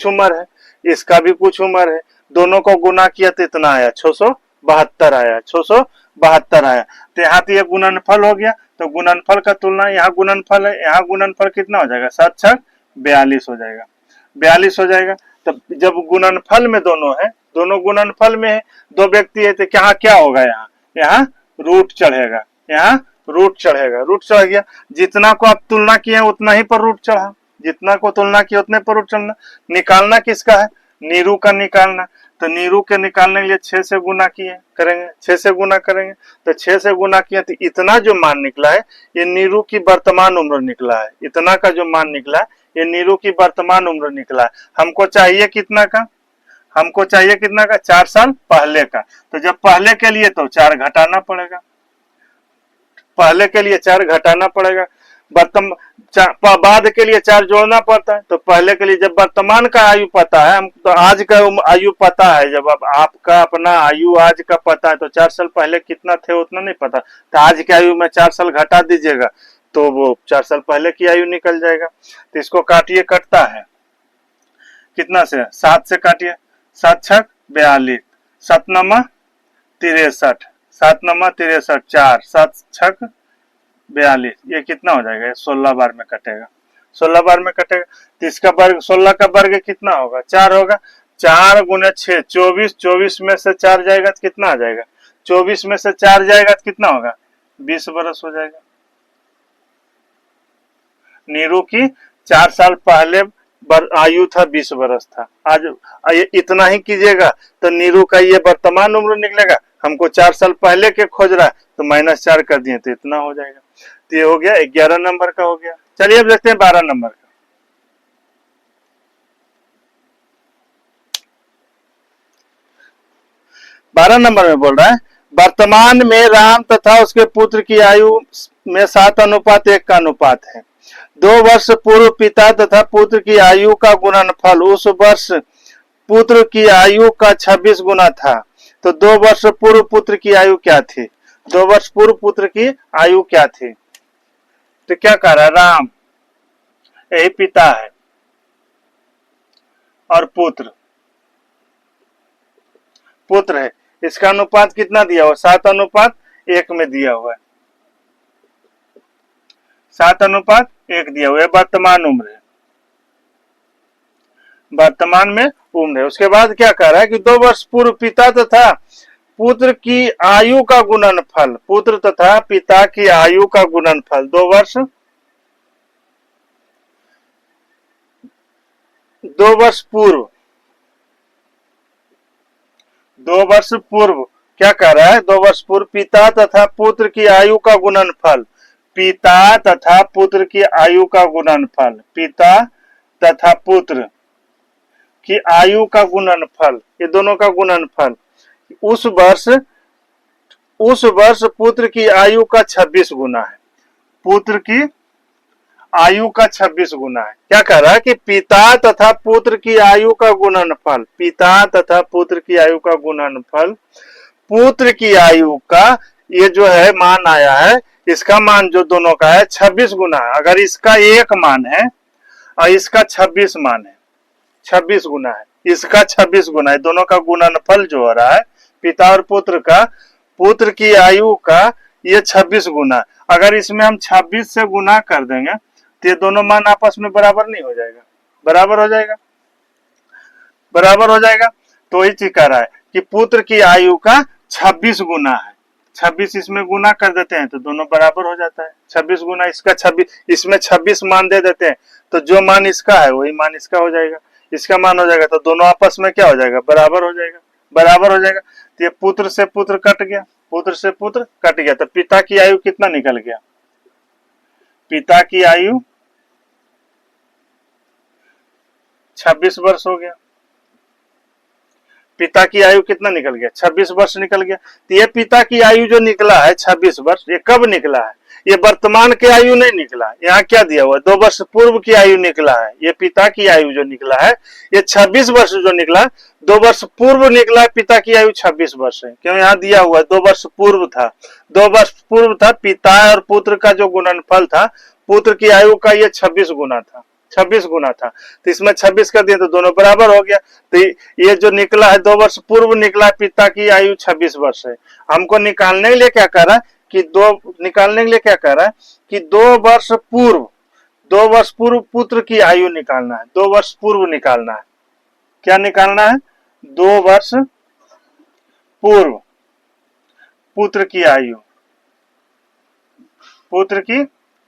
उम्र है, इसका भी कुछ उम्र है, दोनों को गुना किया तो इतना आया, 672 आया, 672 आया। तो यहाँ तो ये गुणनफल हो गया, तो गुणनफल का तुलना, यहाँ गुणनफल है, यहाँ गुणनफल कितना हो जाएगा, 7×6 42 हो जाएगा, 42 हो जाएगा। तब जब गुणनफल में दोनों है, दोनों गुणनफल में है, दो व्यक्ति है, तो क्या होगा, यहाँ रूट चढ़ेगा, यहाँ रूट चढ़ेगा, रूट चढ़ गया। जितना को आप तुलना किए उतना ही पर रूट चढ़ा, जितना को तुलना किया उतने पर रूट चढ़ना। निकालना किसका है, नीरू का निकालना। तो नीरू के निकालने के लिए 6 से गुना किए करेंगे, 6 से गुना करेंगे, तो 6 से गुना किया तो इतना जो मान निकला है ये नीरू की वर्तमान उम्र निकला है, इतना का जो मान निकला है ये नीरू की वर्तमान उम्र निकला है। हमको चाहिए कितना का, हमको चाहिए कितना का, 4 साल पहले का। तो जब पहले के लिए तो 4 घटाना पड़ेगा, पहले के लिए 4 घटाना पड़ेगा, बाद के लिए 4 जोड़ना पड़ता है। तो पहले के लिए जब वर्तमान का आयु पता है, हम तो आज का आयु पता है, जब आपका अपना आयु आज का पता है, तो 4 साल पहले कितना थे उतना नहीं पता, तो आज की आयु में 4 साल घटा दीजिएगा तो वो 4 साल पहले की आयु निकल जाएगा। तो इसको काटिए, कटता है कितना से, 7 से काटिए, 7×6 42, 7×9 63, 7×9 63, 4, 7×6 42, ये कितना हो जाएगा, 16 बार में कटेगा, 16 बार में कटेगा। तो इसका वर्ग, 16 का वर्ग कितना होगा, 4 होगा, 4 × 6 24, 24 में से 4 जाएगा तो कितना आ जाएगा, 24 में से 4 जाएगा तो कितना होगा, 20 बरस हो जाएगा। नीरू की 4 साल पहले आयु था 20 बरस था। आज इतना ही कीजिएगा तो नीरू का ये वर्तमान उम्र निकलेगा। हमको 4 साल पहले के खोज रहा है तो -4 कर दिए तो इतना हो जाएगा। तो ये हो गया 11 नंबर का हो गया। चलिए अब देखते हैं 12 नंबर का। 12 नंबर में बोल रहा है, वर्तमान में राम तथा उसके पुत्र की आयु में 7:1 का अनुपात है। 2 वर्ष पूर्व पिता तथा पुत्र की आयु का गुणनफल उस वर्ष पुत्र की आयु का 26 गुना था। तो 2 वर्ष पूर्व पुत्र की आयु क्या थी, 2 वर्ष पूर्व पुत्र की आयु क्या थी। तो क्या कह रहा है, राम यही पिता है और पुत्र है, इसका अनुपात कितना दिया हुआ, 7:1 में दिया हुआ है, 7:1 दिया हुआ है। वर्तमान उम्र है, वर्तमान में उम्र है। उसके बाद क्या कह रहा है कि 2 वर्ष पूर्व पिता तथा पुत्र की आयु का गुणनफल, पुत्र तथा पिता की आयु का गुणनफल 2 वर्ष, 2 वर्ष पूर्व, 2 वर्ष पूर्व क्या कह रहा है, 2 वर्ष पूर्व पिता तथा पुत्र की आयु का गुणनफल, पिता तथा पुत्र की आयु का गुणनफल, पिता तथा पुत्र की आयु का गुणनफल, ये दोनों का गुणनफल। उस वर्ष पुत्र की आयु का 26 गुना है, पुत्र की आयु का 26 गुना है। क्या कह रहा है कि पिता तथा पुत्र की आयु का गुणनफल, पिता तथा पुत्र की आयु का गुणनफल, पुत्र की आयु का ये जो है मान आया है, इसका मान जो दोनों का है 26 गुना है। अगर इसका 1 मान है और इसका 26 मान है, 26 गुना है, इसका 26 गुना है, दोनों का गुणनफल जो हो रहा है पिता और पुत्र का, पुत्र की आयु का ये 26 गुना। अगर इसमें हम 26 से गुना कर देंगे तो ये दोनों मान आपस में बराबर नहीं हो जाएगा, बराबर हो जाएगा, बराबर हो जाएगा। तो वही चीज कह रहा है कि पुत्र की आयु का 26 गुना है, 26 इसमें गुना कर देते हैं तो दोनों बराबर हो जाता है। 26 गुना इसका 26, इसमें 26 मान दे देते हैं तो जो मान इसका है वही मान इसका हो जाएगा, इसका मान हो जाएगा, तो दोनों आपस में क्या हो जाएगा, बराबर हो जाएगा, बराबर हो जाएगा। तो ये पुत्र से पुत्र कट गया, पुत्र से पुत्र कट गया, तो पिता की आयु कितना निकल गया, पिता की आयु 26 वर्ष हो गया। पिता की आयु कितना निकल गया, 26 वर्ष निकल गया। तो ये पिता की आयु जो निकला है 26 वर्ष, ये कब निकला है, ये वर्तमान की आयु नहीं निकला, यहाँ क्या दिया हुआ है 2 वर्ष पूर्व की आयु निकला है। ये पिता की आयु जो निकला है ये 26 वर्ष जो निकला, 2 वर्ष पूर्व निकला है, पिता की आयु 26 वर्ष है। क्यों, यहाँ दिया हुआ है 2 वर्ष पूर्व था, 2 वर्ष पूर्व था, पिता और पुत्र का जो गुणनफल था, पुत्र की आयु का ये 26 गुना था, 26 गुना था। तो इसमें 26 कर दिए तो दोनों बराबर हो गया। तो ये जो निकला है 2 वर्ष पूर्व निकला है, पिता की आयु 26 वर्ष है। हमको निकालने के लिए क्या कर रहा है कि निकालने के लिए क्या कर रहा है कि 2 वर्ष पूर्व, 2 वर्ष पूर्व पुत्र की आयु निकालना है, 2 वर्ष पूर्व निकालना है। क्या निकालना है, 2 वर्ष पूर्व पुत्र की आयु, पुत्र की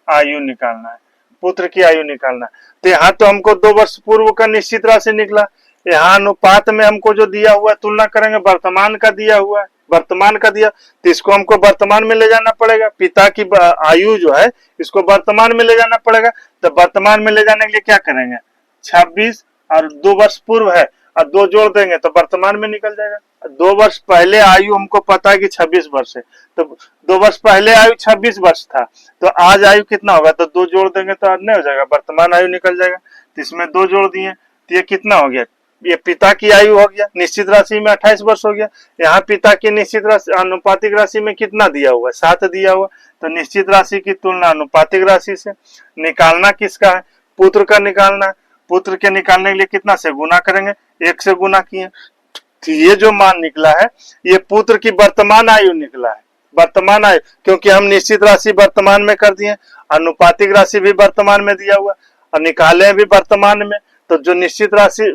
आयु निकालना है, पुत्र की आयु निकालना है। तो यहाँ तो हमको 2 वर्ष पूर्व का निश्चित राशि निकला, यहाँ अनुपात में हमको जो दिया हुआ है तुलना करेंगे, वर्तमान का दिया हुआ है, वर्तमान का दिया, तो इसको हमको वर्तमान में ले जाना पड़ेगा। पिता की आयु जो है इसको वर्तमान में ले जाना पड़ेगा। तो वर्तमान में ले जाने के लिए क्या करेंगे, 26 और 2 वर्ष पूर्व है और 2 जोड़ देंगे तो वर्तमान में निकल जाएगा। 2 वर्ष पहले आयु हमको पता है कि 26 वर्ष है, तो 2 वर्ष पहले आयु 26 वर्ष था, तो आज आयु कितना होगा, तो 2 जोड़ देंगे तो आज नहीं हो जाएगा, वर्तमान आयु निकल जाएगा। तो इसमें 2 जोड़ दिए तो ये कितना हो गया, ये पिता की आयु हो गया, निश्चित राशि में 28 वर्ष हो गया। यहाँ पिता की निश्चित राशि अनुपातिक राशि में कितना दिया हुआ है, 7 दिया हुआ, तो निश्चित राशि की तुलना अनुपातिक राशि से। निकालना किसका है, पुत्र का निकालना है। पुत्र के निकालने के लिए कितना से गुना करेंगे, 1 से गुना किए, तो ये जो मान निकला है ये पुत्र की वर्तमान आयु निकला है, वर्तमान आयु, क्योंकि हम निश्चित राशि वर्तमान में कर दिए, अनुपातिक राशि भी वर्तमान में दिया हुआ और निकाले भी वर्तमान में, तो जो निश्चित राशि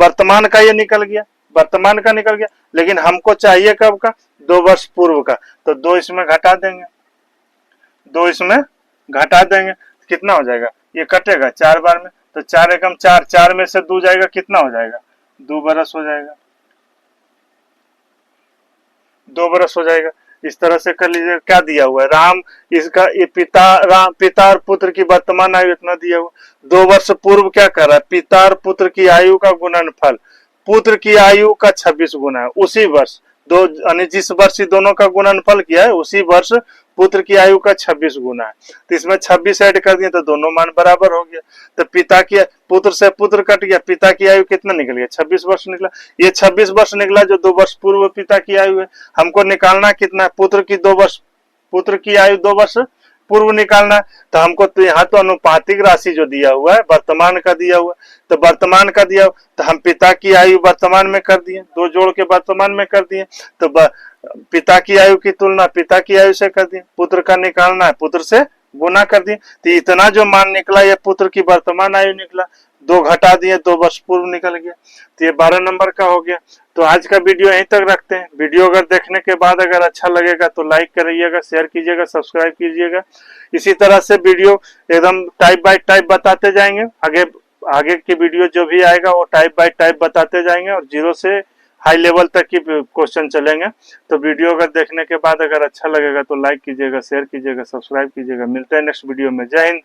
वर्तमान का ये निकल गया, वर्तमान का निकल गया। लेकिन हमको चाहिए कब का, 2 वर्ष पूर्व का, तो 2 इसमें घटा देंगे, 2 इसमें घटा देंगे, कितना हो जाएगा, ये कटेगा 4 बार में, तो 4 एकम 4, 4 में से 2 जाएगा, कितना हो जाएगा, 2 बरस हो जाएगा, 2 बरस हो जाएगा। इस तरह से कर लीजिए। क्या दिया हुआ है, राम, इसका ये पिता और पुत्र की वर्तमान आयु इतना दिया हुआ, 2 वर्ष पूर्व क्या कर रहा है, पिता और पुत्र की आयु का गुणनफल पुत्र की आयु का 26 गुना है, उसी वर्ष जिस वर्ष दोनों का गुणनफल किया है उसी वर्ष पुत्र की आयु का 26 गुना है। तो इसमें 26 ऐड कर दिए तो दोनों मान बराबर हो गया। तो पिता की, पुत्र से पुत्र कट गया, पिता की आयु कितना निकल गया, 26 वर्ष निकला। ये 26 वर्ष निकला जो 2 वर्ष पूर्व पिता की आयु है। हमको निकालना कितना है, पुत्र की 2 वर्ष, पुत्र की आयु 2 वर्ष पूर्व निकालना है। तो हमको तो यहाँ तो अनुपातिक राशि जो दिया हुआ है वर्तमान का दिया हुआ, तो वर्तमान का दिया हुआ, तो हम पिता की आयु वर्तमान में कर दिए, 2 जोड़ के वर्तमान में कर दिए, तो पिता की आयु की तुलना पिता की आयु से कर दिए। पुत्र का निकालना है, पुत्र से गुना कर दिए, तो इतना जो मान निकला ये पुत्र की वर्तमान आयु निकला, 2 घटा दिए, 2 वर्ष पूर्व निकल गया। तो ये 12 नंबर का हो गया। तो आज का वीडियो यहीं तक रखते हैं। वीडियो अगर देखने के बाद अगर अच्छा लगेगा तो लाइक करिएगा, शेयर कीजिएगा, सब्सक्राइब कीजिएगा। इसी तरह से वीडियो एकदम टाइप बाय टाइप बताते जाएंगे, आगे की वीडियो जो भी आएगा वो टाइप बाय टाइप बताते जाएंगे और 0 से हाई लेवल तक की क्वेश्चन चलेंगे। तो वीडियो अगर देखने के बाद अगर अच्छा लगेगा तो लाइक कीजिएगा, शेयर कीजिएगा, सब्सक्राइब कीजिएगा। मिलते हैं नेक्स्ट वीडियो में। जय हिंद।